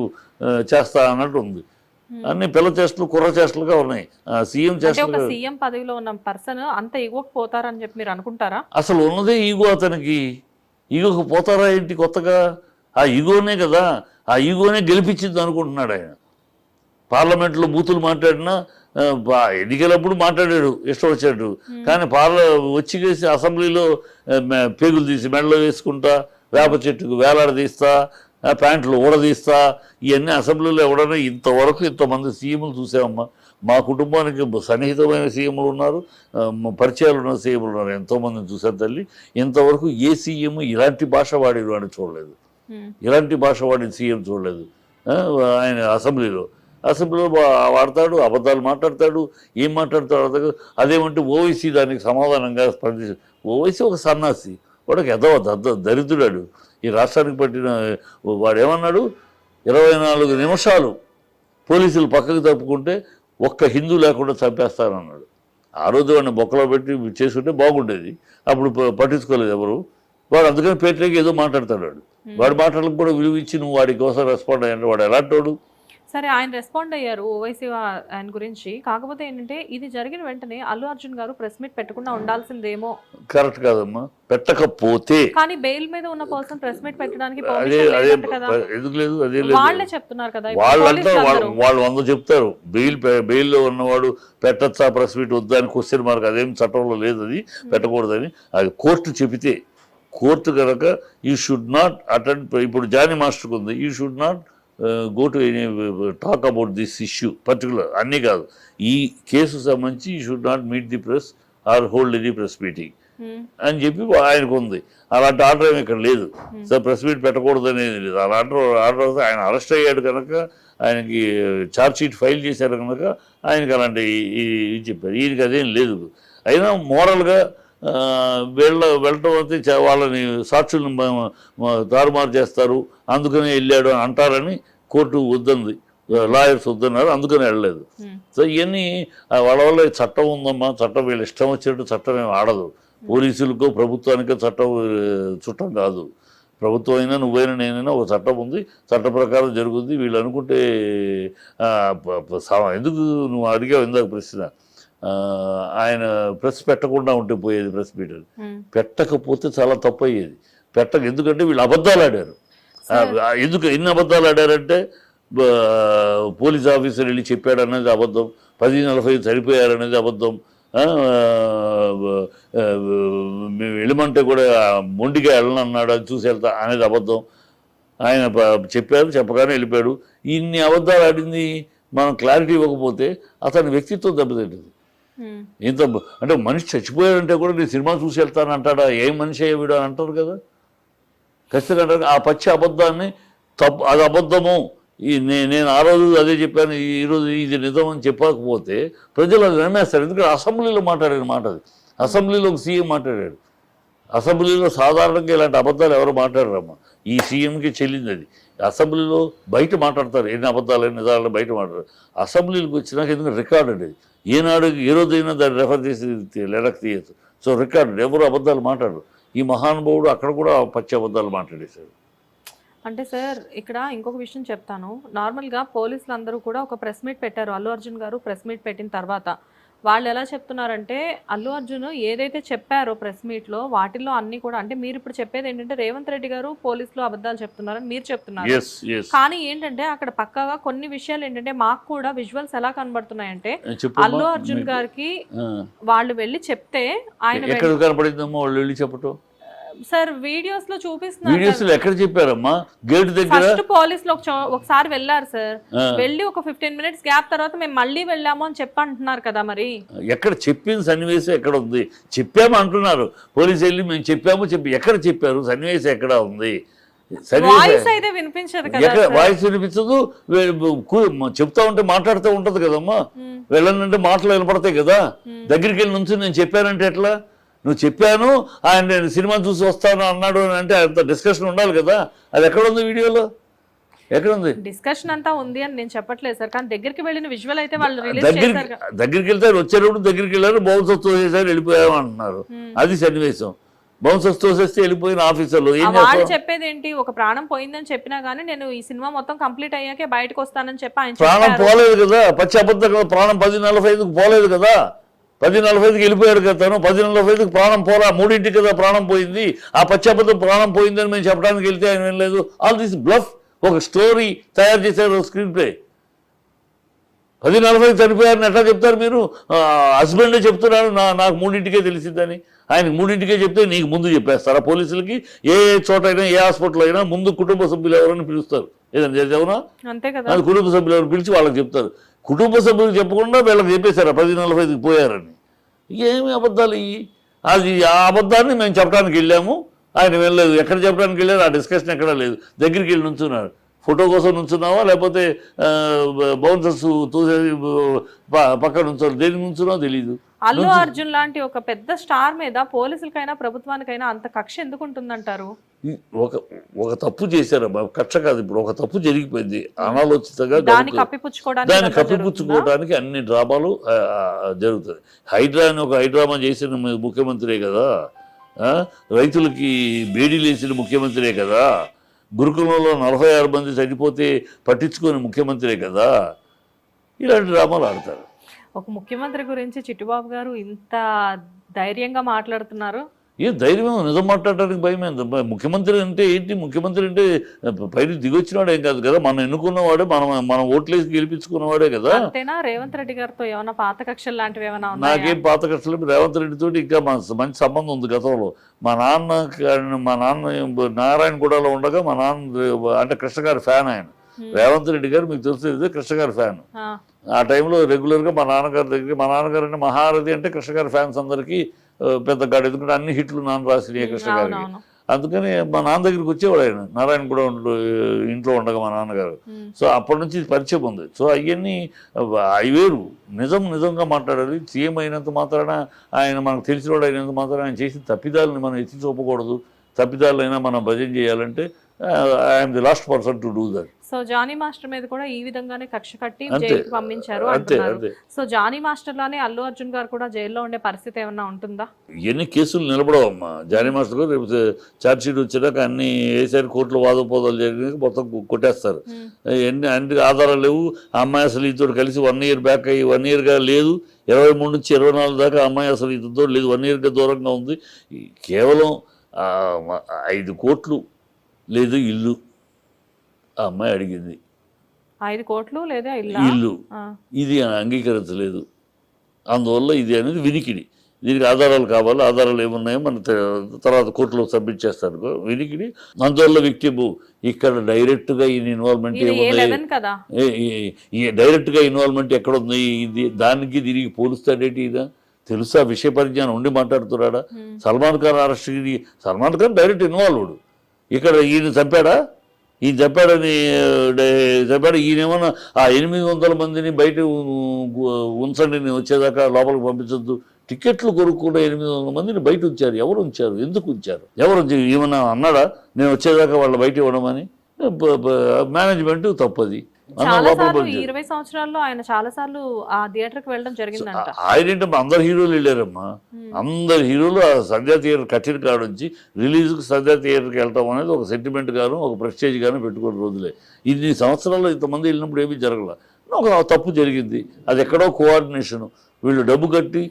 చేస్తా అన్నట్టు ఉంది. అన్ని పిల్ల చేష్టలు, కుర్ర చేష్టలుగా ఉన్నాయి. సీఎం చేష్టలు, సీఎం పదవిలో ఉన్న పర్సన్ అంత ఈగోకి పోతారని చెప్పి మీరు అనుకుంటారా? అసలు ఉన్నదే ఈగో అతనికి. ఈగోకి పోతారా ఏంటి కొత్తగా? ఆ ఈగోనే కదా, ఆ ఈగోనే గెలిపించింది అనుకుంటున్నాడు ఆయన. పార్లమెంట్లో బూతులు మాట్లాడినా, ఎన్నికలప్పుడు మాట్లాడాడు ఇష్టం వచ్చాడు, కానీ వచ్చి అసెంబ్లీలో పేగులు తీసి మెడలో వేసుకుంటా, వేప చెట్టుకు వేలాడదీస్తా, ప్యాంట్లు ఊడదీస్తా, ఇవన్నీ అసెంబ్లీలో ఎవడన్నా ఇంతవరకు ఇంతమంది సీఎంలు చూసామమ్మా. మా కుటుంబానికి సన్నిహితమైన సీఎంలు ఉన్నారు, పరిచయాలు ఉన్న సీఎంలు ఉన్నారు, ఎంతోమందిని చూసాను తల్లి. ఇంతవరకు ఏ సీఎం ఇలాంటి భాష వాడిన వాడిని చూడలేదు, ఇలాంటి భాష వాడిన సీఎం చూడలేదు. ఆయన అసెంబ్లీలో వాడతాడు, అబద్ధాలు మాట్లాడతాడు, ఏం మాట్లాడతాడు అదేమంటే ఓవైసీ దానికి సమాధానంగా స్పందించాడు. ఓవైసీ ఒక సన్నాసి, వాడికి దరిద్రుడాడు. ఈ రాష్ట్రానికి పట్టిన వాడు ఏమన్నాడు, 24 నిమిషాలు పోలీసులు పక్కకు తప్పుకుంటే ఒక్క హిందూ లేకుండా చంపేస్తానన్నాడు. ఆ రోజు వాడిని బొక్కలో పెట్టి చేసుకుంటే బాగుండేది, అప్పుడు పట్టించుకోలేదు ఎవరు. వాడు అందుకని పేటరేకి ఏదో మాట్లాడతాడు వాడు మాటలకు కూడా విలువ ఇచ్చి నువ్వు వాడి కోసం రెస్పాండ్ అయ్యాడు వాడు ఎలాంటోడు. సరే ఆయన రెస్పాండ్ అయ్యారు ఓవైసీ ఆయన గురించి. కాకపోతే ఏంటంటే ఇది జరిగిన వెంటనే అల్లు అర్జున్ గారు ప్రెస్ మీట్ పెట్టకుండా ఉండాల్సిందేమో. కరెక్ట్ కాదమ్మా, పెట్టకపోతే. కానీ బెయిల్ మీద ఉన్న పర్సన్ ప్రెస్ మీట్ పెట్టడానికి ఎందుకు లేదు? అదే లేదు, వాళ్ళే చెప్తున్నారు కదా. వాళ్ళంతా వాళ్ళు 100 చెప్తారు బెయిల్లో ఉన్నవాడు పెట్టచ్చా ప్రెస్ మీట్ వద్దా అని క్వశ్చన్ మార్క్. అదేం చట్టంలో లేదు, అది పెట్టకూడదని. అది కోర్టు చెబితే, కోర్టు కనుక యూ షుడ్ నాట్ అటెండ్. ఇప్పుడు జానీ మాస్టర్కి ఉంది, you should not go to any talk about this issue particular. అన్నీ కాదు, ఈ కేసు సంబంధించి you should not meet the press or hold any press meeting అని చెప్పి ఆయనకు ఉంది. అలాంటి ఆర్డర్ ఏమి ఇక్కడ లేదు. సార్ ప్రెస్ మీట్ పెట్టకూడదు అనేది లేదు. అలాంటి ఆర్డర్ వస్తే ఆయన అరెస్ట్ అయ్యాడు కనుక, ఆయనకి ఛార్జ్ షీట్ ఫైల్ చేశారు కనుక ఆయనకి అలాంటి చెప్పారు. ఈయనకి అదేం లేదు. అయినా మోరల్గా వెళ్ళటం అయితే వాళ్ళని సాక్షులను తారుమారు చేస్తారు, అందుకని వెళ్ళాడు అని అంటారని కోర్టు వద్దంది, లాయర్స్ వద్దన్నారు, అందుకని వెళ్ళలేదు. సో ఇవన్నీ వాళ్ళ వల్ల చట్టం ఉందమ్మా, చట్టం వీళ్ళు ఇష్టం వచ్చినట్టు చట్టం ఏమి ఆడదు. పోలీసులకో ప్రభుత్వానికో చట్టం చుట్టం కాదు. ప్రభుత్వం అయినా నువ్వైనా నేనైనా ఒక చట్టం ఉంది, చట్ట ప్రకారం జరుగుతుంది. వీళ్ళు అనుకుంటే ఎందుకు నువ్వు అడిగావు ఇందాక ప్రశ్న, ఆయన ప్రెస్ పెట్టకుండా ఉంటే పోయేది ప్రెస్ మీట్. పెట్టకపోతే చాలా తప్పు అయ్యేది. ఎందుకంటే వీళ్ళు అబద్ధాలు ఆడారు. ఎందుకు ఎన్ని అబద్ధాలు ఆడారంటే, పోలీస్ ఆఫీసర్ వెళ్ళి చెప్పాడు అనేది అబద్ధం, 10:45 చనిపోయారనేది అబద్ధం, మేము వెళ్ళమంటే కూడా మొండిగా వెళ్ళనన్నాడు, అది చూసి వెళ్తా అనేది అబద్ధం. ఆయన చెప్పగానే వెళ్ళిపోయాడు. ఇన్ని అబద్ధాలు ఆడింది మనం క్లారిటీ ఇవ్వకపోతే అతని వ్యక్తిత్వం దెబ్బతింటుంది. ఇంత అంటే మనిషి చచ్చిపోయాడంటే కూడా నేను సినిమా చూసి వెళ్తాను అంటాడా, ఏం మనిషి అయ్యే వీడు అని అంటారు కదా. ఖచ్చితంగా అంటారు. ఆ పచ్చి అబద్ధాన్ని అది అబద్ధము, నేను ఆ రోజు అదే చెప్పాను, ఈరోజు ఇది నిజం అని చెప్పకపోతే ప్రజలు అది నమ్మేస్తారు. ఎందుకంటే అసెంబ్లీలో మాట్లాడిన మాట అది. అసెంబ్లీలో ఒక సీఎం మాట్లాడాడు. అసెంబ్లీలో సాధారణంగా ఇలాంటి అబద్ధాలు ఎవరు మాట్లాడరమ్మా, ఈ సీఎంకి చెల్లింది అది. అసెంబ్లీలో బయట మాట్లాడతారు, ఎన్ని అబద్ధాలు నిజాలను బయట మాట్లాడతారు. అసెంబ్లీకి వచ్చినాక ఎందుకంటే రికార్డు అండి, ఏనాడు ఏ రోజైనా దాన్ని రెఫర్ చేసి లెడక్ తీయచ్చు. సో రికార్డు, ఎవరు అబద్ధాలు మాట్లాడరు. ఈ మహానుభావుడు అక్కడ కూడా పచ్చి అబద్ధాలు మాట్లాడేశాడు. అంటే సార్ ఇక్కడ ఇంకొక విషయం చెప్తాను. నార్మల్గా పోలీసులు అందరూ కూడా ఒక ప్రెస్ మీట్ పెట్టారు. అల్లు అర్జున్ గారు ప్రెస్ మీట్ పెట్టిన తర్వాత వాళ్ళు ఎలా చెప్తున్నారంటే, అల్లు అర్జున్ ఏదైతే చెప్పారో ప్రెస్ మీట్లో వాటిల్లో అన్ని కూడా, అంటే మీరు ఇప్పుడు చెప్పేది ఏంటంటే రేవంత్ రెడ్డి గారు పోలీసులు అబద్ధాలు చెప్తున్నారని మీరు చెప్తున్నారు. కానీ ఏంటంటే అక్కడ పక్కాగా కొన్ని విషయాలు ఏంటంటే మాకు కూడా విజువల్స్ ఎలా కనబడుతున్నాయంటే, అల్లు అర్జున్ గారికి వాళ్ళు వెళ్ళి చెప్తే ఆయన చెప్పటం సార్ వీడియోస్ లో చూపిస్తున్నారు. వీడియోస్ లో ఎక్కడ చెప్పారమ్మా? గేట్ దగ్గర ఫస్ట్ పోలీసులు ఒకసారి వెళ్ళారు సార్, వెళ్ళి ఒక 15 minutes గ్యాప్ తర్వాత మేము మళ్ళీ వెళ్ళాము అని అంటున్నారు కదా. మరి ఎక్కడ చెప్పిన సన్నివేశం ఎక్కడ ఉంది? చెప్పాము అంటున్నారు పోలీసు, వెళ్ళి మేము చెప్పాము ఎక్కడ చెప్పారు? సన్నివేశం ఎక్కడ ఉంది? వాయిస్ అయితే వినిపించదు కదా. వాయిస్ వినిపించదు, చెప్తా ఉంటే మాట్లాడుతూ ఉంటది కదమ్మా. వెళ్ళనంటే మాటలు వినపడతాయి కదా. దగ్గరికి వెళ్ళి నుంచి నేను చెప్పానంటే ఎట్లా? నువ్వు చెప్పాను, ఆయన నేను సినిమా చూసి వస్తాను అన్నాడు అంటే అంత డిస్కషన్ ఉండాలి కదా. అది ఎక్కడ ఉంది? వీడియోలో ఎక్కడ ఉంది? డిస్కషన్ అంతా ఉంది అని నేను చెప్పట్లేదు సార్, కానీ దగ్గరికి వెళ్ళిన విజువల్ అయితే వాళ్ళు రిలీజ్ చేశారు. దగ్గరికి వెళ్తారు, వచ్చేటప్పుడు దగ్గరికి వెళ్ళారు, బౌన్సర్స్ తోసేసారు, వెళ్ళిపోయాము అంటున్నారు. అది సన్నివేశం. బౌన్సర్స్ తోసేస్తే వెళ్ళిపోయిన ఆఫీసర్లు వాళ్ళు చెప్పేది ఏంటి? ఒక ప్రాణం పోయిందని చెప్పినా గానీ నేను ఈ సినిమా మొత్తం కంప్లీట్ అయ్యాకే బయటకు వస్తానని చెప్పి ఆయన ప్రాణం పోలేదు కదా. పచ్చి అబద్ధం కదా. ప్రాణం 10:45 పోలేదు కదా. 10:45 వెళ్ళిపోయాడు కదా తను. 10:45 ప్రాణం పోలా, 3 కదా ప్రాణం పోయింది. ఆ పశ్చాపతం ప్రాణం పోయిందని మేము చెప్పడానికి వెళ్తే ఆయన వినలేదు. All this bluff. ఒక స్టోరీ తయారు చేశారు, స్క్రీన్ ప్లే. 10:45 చనిపోయారని ఎట్లా చెప్తారు మీరు? హస్బెండే చెప్తున్నాడు నాకు 3 తెలిసిందని. ఆయనకు 3 చెప్తే నీకు ముందు చెప్పేస్తారా? పోలీసులకి ఏ చోట అయినా, ఏ హాస్పిటల్ అయినా ముందు కుటుంబ సభ్యులు ఎవరైనా పిలుస్తారు. ఏదైనా చేసావునా? అది కుటుంబ సభ్యులు ఎవరు పిలిచి వాళ్ళకి చెప్తారు. కుటుంబ సభ్యులకు చెప్పకుండా వీళ్ళకి చెప్పేశారు 10:45 పోయారని. ఏమి అబద్ధాలు ఇవి? అది ఆ అబద్ధాన్ని మేము చెప్పడానికి వెళ్ళాము, ఆయన వెళ్ళలేదు. ఎక్కడ చెప్పడానికి వెళ్ళారు? ఆ డిస్కషన్ ఎక్కడా లేదు. దగ్గరికి వెళ్ళి నుంచున్నారు. ఫోటో కోసం నుంచున్నావా లేకపోతే బౌన్సర్స్ తోసేసి పక్కన నుంచారు? దేనికి నుంచున్నావో తెలీదు. అల్లు అర్జున్ లాంటి ఒక పెద్ద స్టార్ మీద పోలీసులకైనా ప్రభుత్వానికైనా అంత కక్ష ఎందుకు ఉంటుందంటారు? ఒక తప్పు చేశారమ్మా, కక్ష కాదు. ఇప్పుడు ఒక తప్పు జరిగిపోయింది, అనాలోచితంగా దాన్ని కప్పిపుచ్చుకోవడానికి అన్ని డ్రామాలు జరుగుతుంది. హైడ్రా అని ఒక హైడ్రామా చేసిన ముఖ్యమంత్రే కదా. రైతులకి బేడీలు వేసిన ముఖ్యమంత్రే కదా, గురుకులంలో 46 మంది చనిపోతే పట్టించుకొని ముఖ్యమంత్రే కదా, ఇలాంటి డ్రామాలు ఆడతారు. ఒక ముఖ్యమంత్రి గురించి చిట్టుబాబు గారు ఇంత ధైర్యంగా మాట్లాడుతున్నారు. ఏ ధైర్యం, నిజం మాట్లాడడానికి భయం ఏంది? ముఖ్యమంత్రి అంటే ఏంటి? ముఖ్యమంత్రి అంటే పైన దిగొచ్చినాడు ఏం కాదు కదా, మనం ఎన్నుకున్నవాడే, మనం ఓట్లేసి గెలిపించుకున్నవాడే కదా. అంతేనా? రేవంత్ రెడ్డి గారితో ఏమైనా పాత కక్షలు లాంటివి ఏమైనా ఉన్నాయా? నాకేం పాత కష్టం. రేవంత్ రెడ్డితో ఇంకా మంచి సంబంధం ఉంది గతంలో. మా నాన్న నారాయణగూడలో ఉండగా మా నాన్న అంటే కృష్ణ గారి ఫ్యాన్ ఆయన. రేవంత్ రెడ్డి గారు మీకు తెలిసేది కృష్ణ గారి ఫ్యాన్. ఆ టైంలో రెగ్యులర్గా మా నాన్నగారి దగ్గర, మా నాన్నగారు అంటే మహారథి అంటే కృష్ణ గారి ఫ్యాన్స్ అందరికీ పెద్ద గాడు, ఎందుకంటే అన్ని హిట్లు నాన్న రాసినాయి కృష్ణ గారికి. అందుకని మా నాన్న దగ్గరికి వచ్చేవాడు ఆయన, నారాయణగూడ ఇంట్లో ఉండగా మా నాన్నగారు. సో అప్పటి నుంచి పరిచయం ఉంది. సో అవన్నీ అవి వేరు. నిజంగా మాట్లాడాలి. సీఎం అయినంత మాత్రాన ఆయన మనకు తెలిసినవాడు అయినంత మాత్రాన ఆయన చేసిన తప్పిదాలని మనం ఎత్తి చూపకూడదు. తప్పిదాలైనా మనం భజన చేయాలంటే I'm the last person to do that. So Jani master మీద కూడా ఈ విధంగానే కక్ష కట్టి జైలుకి పంపించారు అంటున్నారు. సో జానీ మాస్టర్ లానే అల్లు అర్జున్ గారు కూడా జైల్లో ఉండే పరిస్థితి ఏమన్నా ఉంటుందా? ఎన్ని కేసులు నిలబడవమ్మా. జానీ మాస్టర్ గారు రేపు ఛార్జ్ షీట్ వచ్చాక అన్ని వేసారి కోర్టులో వాదోపోదాలు జరిగినాక మొత్తం కొట్టేస్తారు. అన్ని ఆధారాలు లేవు. ఆ అమ్మాయి అసలు ఇతడు కలిసి 1 year బ్యాక్ అయ్యి 1 yearగా లేదు, 23 నుంచి 24 దాకా అమ్మాయి అసలు ఇతతో లేదు, 1 yearగా దూరంగా ఉంది. కేవలం 5 కోట్లు లేదు ఇల్లు ఆ అమ్మాయి అడిగింది. 5 కోట్లు లేదా ఇల్లు ఇది అంగీకరించలేదు. అందువల్ల ఇది అనేది వినికిడి. దీనికి ఆధారాలు కావాలి. ఆధారాలు ఏమున్నాయో మన తర్వాత కోర్టులో సబ్మిట్ చేస్తారు. వినికిడి. అందువల్ల విక్టిమ్ ఇక్కడ డైరెక్ట్గా ఈయన ఇన్వాల్వ్మెంట్ డైరెక్ట్గా ఇన్వాల్వ్మెంట్ ఎక్కడ ఉంది? ఇది దానికి దీనికి పోలుస్తాడేంటి? ఇదా తెలుసా? విషయ పరిజ్ఞానం ఉండి మాట్లాడుతున్నాడా? Salman Khan arrest, Salman Khan direct involved. ఇక్కడ ఈయన చంపాడా? ఈయన చెప్పాడు. ఈయనేమన్నా ఆ 800 మందిని బయట ఉంచండి, నేను వచ్చేదాకా లోపలికి పంపించొద్దు. టికెట్లు కొనుక్కున్న 800 మందిని బయట ఉంచారు. ఎవరు ఉంచారు? ఎందుకు ఉంచారు? ఎవరు ఏమన్నా అన్నాడా నేను వచ్చేదాకా వాళ్ళ బయట ఇవ్వడమని? మేనేజ్మెంట్ తప్పది. 20 సంవత్సరాల్లో ఆయన చాలా సార్లు ఆ థియేటర్కి వెళ్ళడం జరిగిందంట. ఆయనంటే అందరు హీరోలు వెళ్ళారమ్మా. అందరు హీరోలు ఆ సంధ్యా థియేటర్ కట్టిన కాడ నుంచి రిలీజ్కి సంధ్యా థియేటర్కి వెళ్ళటం అనేది ఒక సెంటిమెంట్ గాను ఒక ప్రెస్టేజ్ గాను పెట్టుకునే రోజులే. ఇన్ని సంవత్సరాల్లో ఇంతమంది వెళ్ళినప్పుడు ఏమీ జరగల. ఒక తప్పు జరిగింది. అది ఎక్కడో కోఆర్డినేషను. వీళ్ళు డబ్బు కట్టి,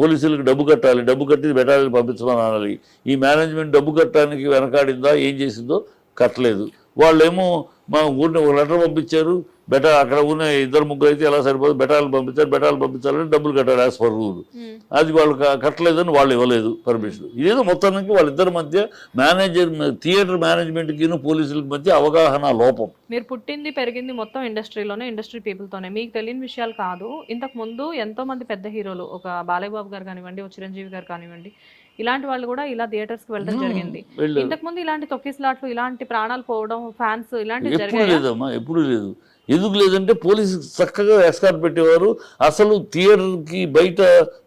పోలీసులకు డబ్బు కట్టాలి, డబ్బు కట్టి బెటాలియన్ పంపించమని అనాలి. ఈ మేనేజ్మెంట్ డబ్బు కట్టడానికి వెనకాడిందా? ఏం చేసిందో? కట్టలేదు. వాళ్ళేమో మా ఊరిని ఒక లెటర్ పంపించారు. అక్కడ ఉన్న 2-3 అయితే ఎలా సరిపోదు, బెటాలియన్ పంపించాలంటే డబ్బులు కట్టాలి యాజ్ పర్ రూల్. అది వాళ్ళు కట్టలేదని వాళ్ళు ఇవ్వలేదు పర్మిషన్. ఇదేదో మొత్తానికి వాళ్ళిద్దరి మధ్య థియేటర్ మేనేజ్మెంట్కి పోలీసులకి మధ్య అవగాహన లోపం. మీరు పుట్టింది పెరిగింది మొత్తం ఇండస్ట్రీలోనే, ఇండస్ట్రీ పీపుల్తోనే. మీకు తెలియని విషయాలు కాదు. ఇంతకు ముందు ఎంతో మంది పెద్ద హీరోలు, ఒక బాలయ్య బాబు గారు కానివ్వండి, ఒక చిరంజీవి గారు కానివ్వండి, ఇలాంటి వాళ్ళు కూడా ఇలా థియేటర్స్ కి వెళ్ళడం జరిగింది. ఇంతకు ముందు ఇలాంటి తొక్కిసలాట్లు, ఇలాంటి ప్రాణాలు పోవడం, ఫ్యాన్స్ ఇలాంటివి ఎప్పుడు లేదమ్మా, ఎప్పుడు లేదు. ఎందుకు లేదంటే పోలీసు చక్కగా ఎస్కార్ట్ పెట్టేవారు. అసలు థియేటర్కి బయట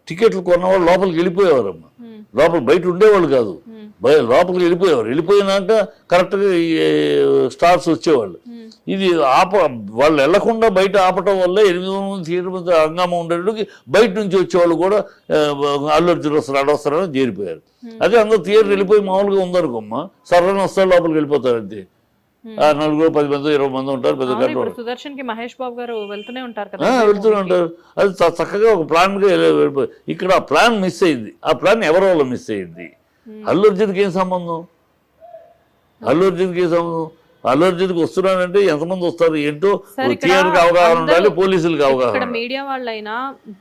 టికెట్లు కొన్నవాళ్ళు లోపలికి వెళ్ళిపోయేవారమ్మా. లోపల బయట ఉండేవాళ్ళు కాదు, లోపలికి వెళ్ళిపోయేవారు. వెళ్ళిపోయినాక కరెక్ట్గా స్టార్స్ వచ్చేవాళ్ళు. ఇది వాళ్ళు వెళ్లకుండా బయట ఆపటం వల్ల 800 థియేటర్ మీద హంగామా ఉండేటికి బయట నుంచి వచ్చేవాళ్ళు కూడా అల్లు అర్జున్ వస్తారని చేరిపోయారు. అదే అందరూ థియేటర్ వెళ్ళిపోయి మామూలుగా ఉందనుకోమ్మా, సర్రని వస్తారు, లోపలికి వెళ్ళిపోతారు అంతే. 4, 10 మంది 20 మంది ఉంటారు. పెద్ద గంట సుదర్శన్ కి మహేష్ బాబు గారు వెళ్తూనే ఉంటారు. అది చక్కగా ఒక ప్లాన్ గా వెళ్ళిపోయి. ఇక్కడ ఆ ప్లాన్ మిస్ అయింది. ఆ ప్లాన్ ఎవరి వల్ల మిస్ అయింది? అల్లు అర్జున్కి ఏం సంబంధం? అల్లు అర్జున్కి వస్తున్నానంటే ఎంతమంది వస్తారు ఏంటో థియేటర్కి అవగాహన ఉండాలి, పోలీసులకి అవగాహన. మీడియా వాళ్ళైనా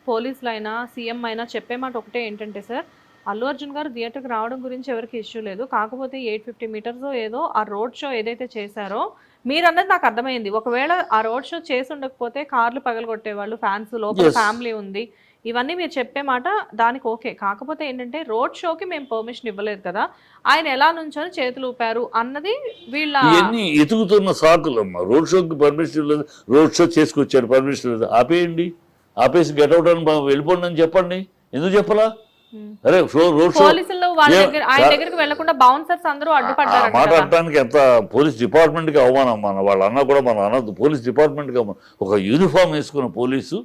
పోలీసులైనా సీఎం అయినా చెప్పే మాట ఒకటే ఏంటంటే, సార్ అల్లు అర్జున్ గారు థియేటర్కి రావడం గురించి ఎవరికి ఇష్యూ లేదు. కాకపోతే 850 meters ఏదో ఆ రోడ్ షో ఏదైతే చేశారో మీరు అన్నది నాకు అర్థమైంది. ఒకవేళ ఆ రోడ్ షో చేసి ఉండకపోతే కార్లు పగలగొట్టేవాళ్ళు, ఫ్యాన్స్, లోపల ఫ్యామిలీ ఉంది, ఇవన్నీ మీరు చెప్పే మాట దానికి ఓకే. కాకపోతే ఏంటంటే రోడ్ షోకి మేము పర్మిషన్ ఇవ్వలేదు కదా, ఆయన ఎలా నుంచొని చేతులు ఊపారు అన్నది వీళ్ళ ఇవన్నీ ఎతుకుతున్న సాకులమ్మా. రోడ్ షోకి పర్మిషన్ లేదు, రోడ్ షో చేసుకొచ్చారు, పర్మిషన్ లేదు. ఆపేసి గెట్అవుట్ అని వెళ్ళిపోండి అని చెప్పండి. ఎందుకు చెప్పలా? అరే పోలీసులు వాళ్ళ దగ్గర ఆయన దగ్గరికి వెళ్లకుండా బౌన్సర్స్ అందరూ అడ్డుపడ్డారు. మాట్లాడటానికి ఎంత పోలీస్ డిపార్ట్మెంట్ కి అవమానం. మన వాళ్ళు అన్నా కూడా మనం అనద్దు. పోలీస్ డిపార్ట్మెంట్ కి ఒక యూనిఫామ్ వేసుకున్న పోలీసు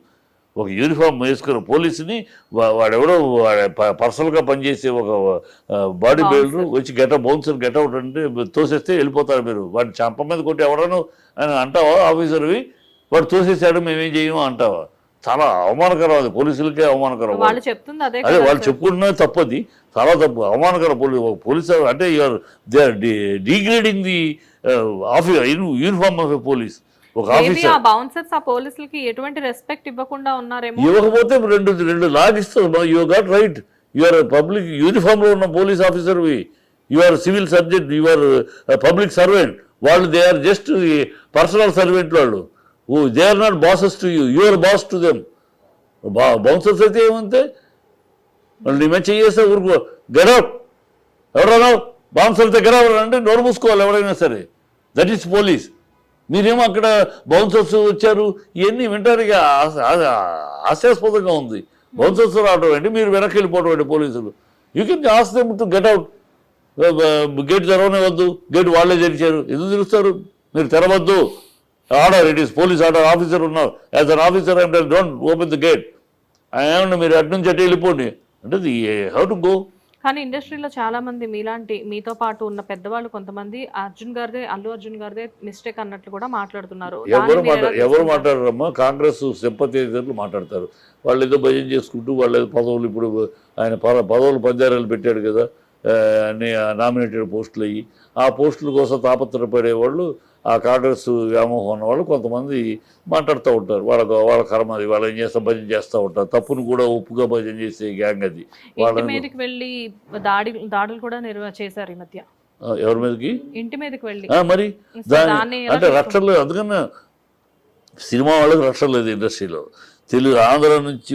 ఒక యూనిఫామ్ వేసుకున్న పోలీసుని వాడెవడో పర్సనల్గా పనిచేసే ఒక బాడీ బిల్డర్ వచ్చి బౌన్సర్ గెటౌట్ అంటే తోసేస్తే వెళ్ళిపోతారు మీరు. వాడిని చంప మీద కొట్టి ఎవడను అని అంటావా ఆఫీసర్వి? వాడు తోసేసాడు మేమేం చేయము అంటావా? చాలా అవమానకరం, అది పోలీసులకే అవమానకరం. వాళ్ళు చెప్తుంది అదే వాళ్ళు చెప్పుకుంటున్నది తప్పది, చాలా తప్పు, అవమానకరం. పోలీసు అంటే they are degrading the uniform of a police. ఒక ఆఫీసర్ బౌన్సర్స్ ఆ పోలీసులకి ఎటువంటి రెస్పెక్ట్ ఇవ్వకుండా ఉన్నారేమో. ఇవ్వకపోతే రెండు లాగిస్తారు. You got right, you are public uniform లో ఉన్న police officer, you are civil servant, you are public servant. వాళ్ళు they are just personal servant. వాళ్ళు they are not bosses to you, you are boss to them. Bouncers అయితే ఏమంతే, వాళ్ళు నీ మంచి చేస్తే ఊరుకో, గెటౌట్ ఎవరన్నా బౌన్సర్ అయితే గెటౌట్ అంటే నోరు మూసుకోవాలి ఎవరైనా సరే. That is police. మీరేమో అక్కడ బౌన్సర్స్ వచ్చారు ఇవన్నీ వింటానికి హాస్యాస్పదంగా ఉంది. బౌన్సర్స్ రావడం ఏంటి, మీరు వెనక్కి వెళ్ళిపోవడం ఏంటి పోలీసులు? You can ask them to get out. Gate తెరవనివద్దు, గేట్ వాళ్ళే తెరిచారు, ఎందుకు తెలుస్తారు? మీరు తెరవద్దు, order, it is police order, officer ఉన్నారు, యాజ్ అన్ ఆఫీసర్ అంటే డోంట్ ఓపెన్ ద గేట్. ఏమన్నా మీరు అటు నుంచి అటు వెళ్ళిపోండి అంటే హౌ టు గో? కానీ ఇండస్ట్రీలో చాలా మంది మీలాంటి మీతో పాటు ఉన్న పెద్దవాళ్ళు కొంతమంది అల్లు అర్జున్ గారిదే మిస్టేక్ అన్నట్లు కూడా మాట్లాడుతున్నారు. ఎవరు మాట్లాడరమ్మా? కాంగ్రెస్ సింపథైజర్లు మాట్లాడతారు. వాళ్ళు ఏదో భజన చేసుకుంటూ వాళ్ళు ఏదో పదవులు, ఇప్పుడు ఆయన పదవులు పంజారాలు పెట్టాడు కదా అన్ని నామినేటెడ్ పోస్టులు అయ్యి, ఆ పోస్టుల కోసం తాపత్రపడేవాళ్ళు, ఆ కాంగ్రెస్ వ్యామోహం ఉన్నవాళ్ళు కొంతమంది మాట్లాడుతూ ఉంటారు. వాళ్ళ కర్మ అది, వాళ్ళు ఏం చేస్తా భజన చేస్తూ ఉంటారు. తప్పును కూడా ఒప్పుగా భజన చేసే గ్యాంగ్ అది. వాళ్ళ మీదకి వెళ్ళి దాడులు కూడా చేశారు ఈ మధ్య. ఎవరి మీదకి? ఇంటి మీదకి వెళ్ళి. మరి అంటే రక్షణ లేదు. అందుకన్నా సినిమా వాళ్ళకి రక్షణ లేదు ఇండస్ట్రీలో. తెలుగు ఆంధ్ర నుంచి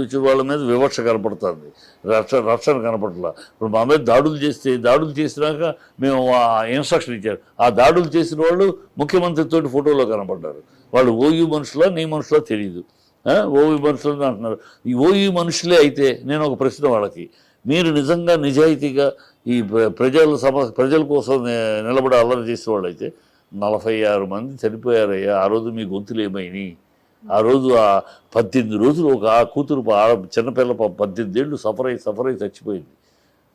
వచ్చిన వాళ్ళ మీద వివక్ష కనపడుతుంది, రక్షణ కనపడలా. ఇప్పుడు మా మీద దాడులు చేసినాక మేము ఇన్స్ట్రక్షన్ ఇచ్చారు. ఆ దాడులు చేసిన వాళ్ళు ముఖ్యమంత్రితోటి ఫోటోలో కనపడ్డారు. వాళ్ళు ఓయూ మనుషులా నీ మనుషులా తెలియదు. ఓయూ మనుషులు అంటున్నారు. ఈ ఓయూ మనుషులే అయితే నేను ఒక ప్రశ్న వాళ్ళకి, మీరు నిజంగా నిజాయితీగా ఈ ప్రజల కోసం నిలబడి అల్లరి చేసే వాళ్ళు అయితే 46 మంది చనిపోయారయ్యా. ఆ రోజు మీ గొంతులు ఏమైనాయి? ఆ రోజు 18 రోజులు ఒక కూతురు చిన్నపిల్ల 18 ఏళ్ళు సఫర్ అయి చచ్చిపోయింది.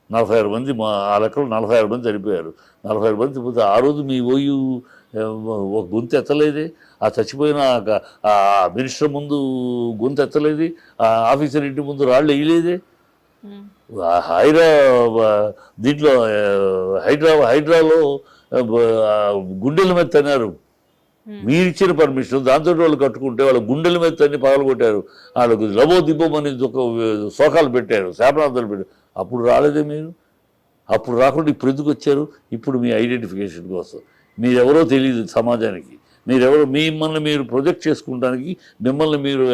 46 మంది, ఆ లెక్కలో 46 మంది చనిపోయారు. 46 మంది పోతే ఆ రోజు మీ ఓయూ ఒక గొంతు ఎత్తలేదే. ఆ చచ్చిపోయిన ఆ మినిస్టర్ ముందు గొంతు ఎత్తలేదే. ఆ ఆఫీసర్ ఇంటి ముందు రాళ్ళు వేయలేదే. దీంట్లో హైడ్రాలో గుండెల మీద తన్నారు. మీరు ఇచ్చిన పర్మిషన్, దాంతో వాళ్ళు కట్టుకుంటే వాళ్ళ గుండెల మీద తన్ని పగలగొట్టారు. వాళ్ళకు లబో దిబ్బమని శోకాలు పెట్టారు, శాపనార్థాలు పెట్టారు. అప్పుడు రాలేదే మీరు? అప్పుడు రాకుండా ఇప్పుడు ఎందుకు వచ్చారు? ఇప్పుడు మీ ఐడెంటిఫికేషన్ కోసం. మీరెవరో తెలియదు సమాజానికి, మిమ్మల్ని మీరు ప్రొజెక్ట్ చేసుకోవడానికి, మిమ్మల్ని మీరు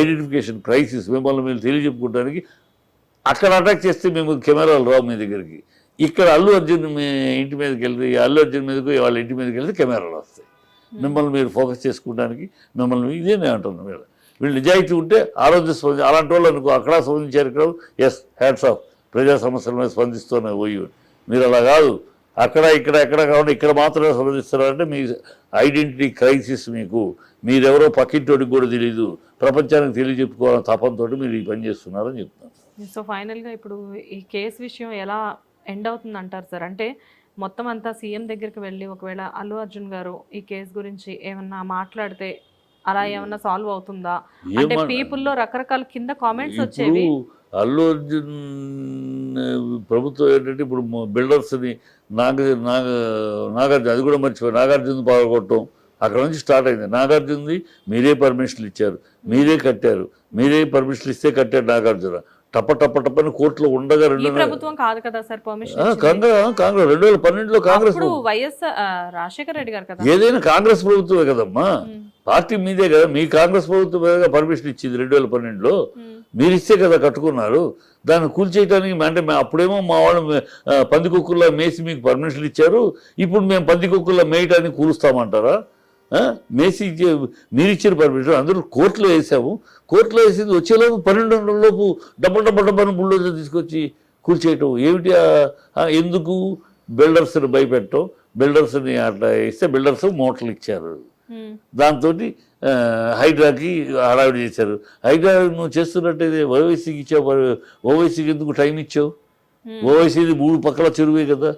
ఐడెంటిఫికేషన్ క్రైసిస్, మిమ్మల్ని మీరు తెలియజెప్పుకోవడానికి అక్కడ అటాక్ చేస్తే మేము కెమెరాలు రావు మీ దగ్గరికి. ఇక్కడ అల్లు అర్జున్ మీ ఇంటి మీదకి వెళ్తే, అల్లు అర్జున్ మీదకి వాళ్ళ ఇంటి మీదకి వెళ్తే కెమెరాలు వస్తాయి. మిమ్మల్ని మీరు ఫోకస్ చేసుకోవడానికి మిమ్మల్ని ఇదే నేను అంటున్నాను. వీళ్ళు నిజాయితీ ఉంటే ఆరోగ్య అలాంటి వాళ్ళు అనుకో అక్కడ స్పందించారు. ఇక్కడ ఎస్ హ్యాట్స్ ఆఫ్, ప్రజా సమస్యల మీద స్పందిస్తూనే పోయి. మీరు అలా కాదు, అక్కడ ఎక్కడ కాకుండా ఇక్కడ మాత్రమే స్పందిస్తారంటే మీ ఐడెంటిటీ క్రైసిస్. మీరెవరో పక్కింటోడికి కూడా తెలియదు, ప్రపంచానికి తెలియజెప్పుకోవాలని తపంతో మీరు ఈ పని చేస్తున్నారని చెప్తున్నాను. సో ఫైనల్గా ఇప్పుడు ఈ కేసు విషయం ఎలా ఎండ్ అవుతుంది అంటారు సార్? అంటే మొత్తం అంతా సీఎం దగ్గరికి వెళ్ళి ఒకవేళ అల్లు అర్జున్ గారు ఈ కేసు గురించి ఏమన్నా మాట్లాడితే అలా ఏమన్నా సాల్వ్ అవుతుందా? అంటే పీపుల్లో రకరకాల కింద కామెంట్స్ వచ్చేవి. అల్లు అర్జున్ ప్రభుత్వం ఏంటంటే ఇప్పుడు బిల్డర్స్ని నాగార్జున, అది కూడా మర్చిపోయి, నాగార్జున పాల్గొట్టడం అక్కడ నుంచి స్టార్ట్ అయింది. నాగార్జునది మీరే పర్మిషన్లు ఇచ్చారు, మీరే కట్టారు, మీరే పర్మిషన్లు ఇస్తే కట్టారు నాగార్జున. టప్పని కోర్టులో ఉండగా ప్రభుత్వం కాదు కదా సార్ పర్మిషన్. కాంగ్రెస్ 2012లో కాంగ్రెస్ రాజశేఖర రెడ్డి గారు కదా, ఏదైనా కాంగ్రెస్ ప్రభుత్వమే కదమ్మా, పార్టీ మీదే కదా. మీ కాంగ్రెస్ ప్రభుత్వం పర్మిషన్ ఇచ్చింది 2012లో, మీరు ఇస్తే కదా కట్టుకున్నారు. దాన్ని కూల్చేయడానికి అంటే అప్పుడేమో మా వాళ్ళు పందికొక్కుల్లో మేసి మీకు పర్మిషన్లు ఇచ్చారు, ఇప్పుడు మేము పందికొక్కుల్లో మేయటానికి కూలుస్తామంటారా? మేసి మీరు ఇచ్చిన పర్మిషన్ అందరూ కోర్టులో వేసాము. కోర్టులో వేసింది వచ్చేలోపు 12 లోపు డబ్బని బుల్డోజర్ తీసుకొచ్చి కూల్చేయటం ఏమిటి? ఎందుకు? బిల్డర్స్ని భయపెట్టడం. బిల్డర్స్ని అట్లా ఇస్తే బిల్డర్స్ మోటార్లు ఇచ్చారు. దాంతో హైడ్రాకి హడావిడి చేశారు. హైడ్రా నువ్వు చేస్తున్నట్టయితే ఓవైసీకి ఇచ్చావు, ఓవైసీకి ఎందుకు టైం ఇచ్చావు? ఓవైసీది 3 పక్కల చెరువే కదా.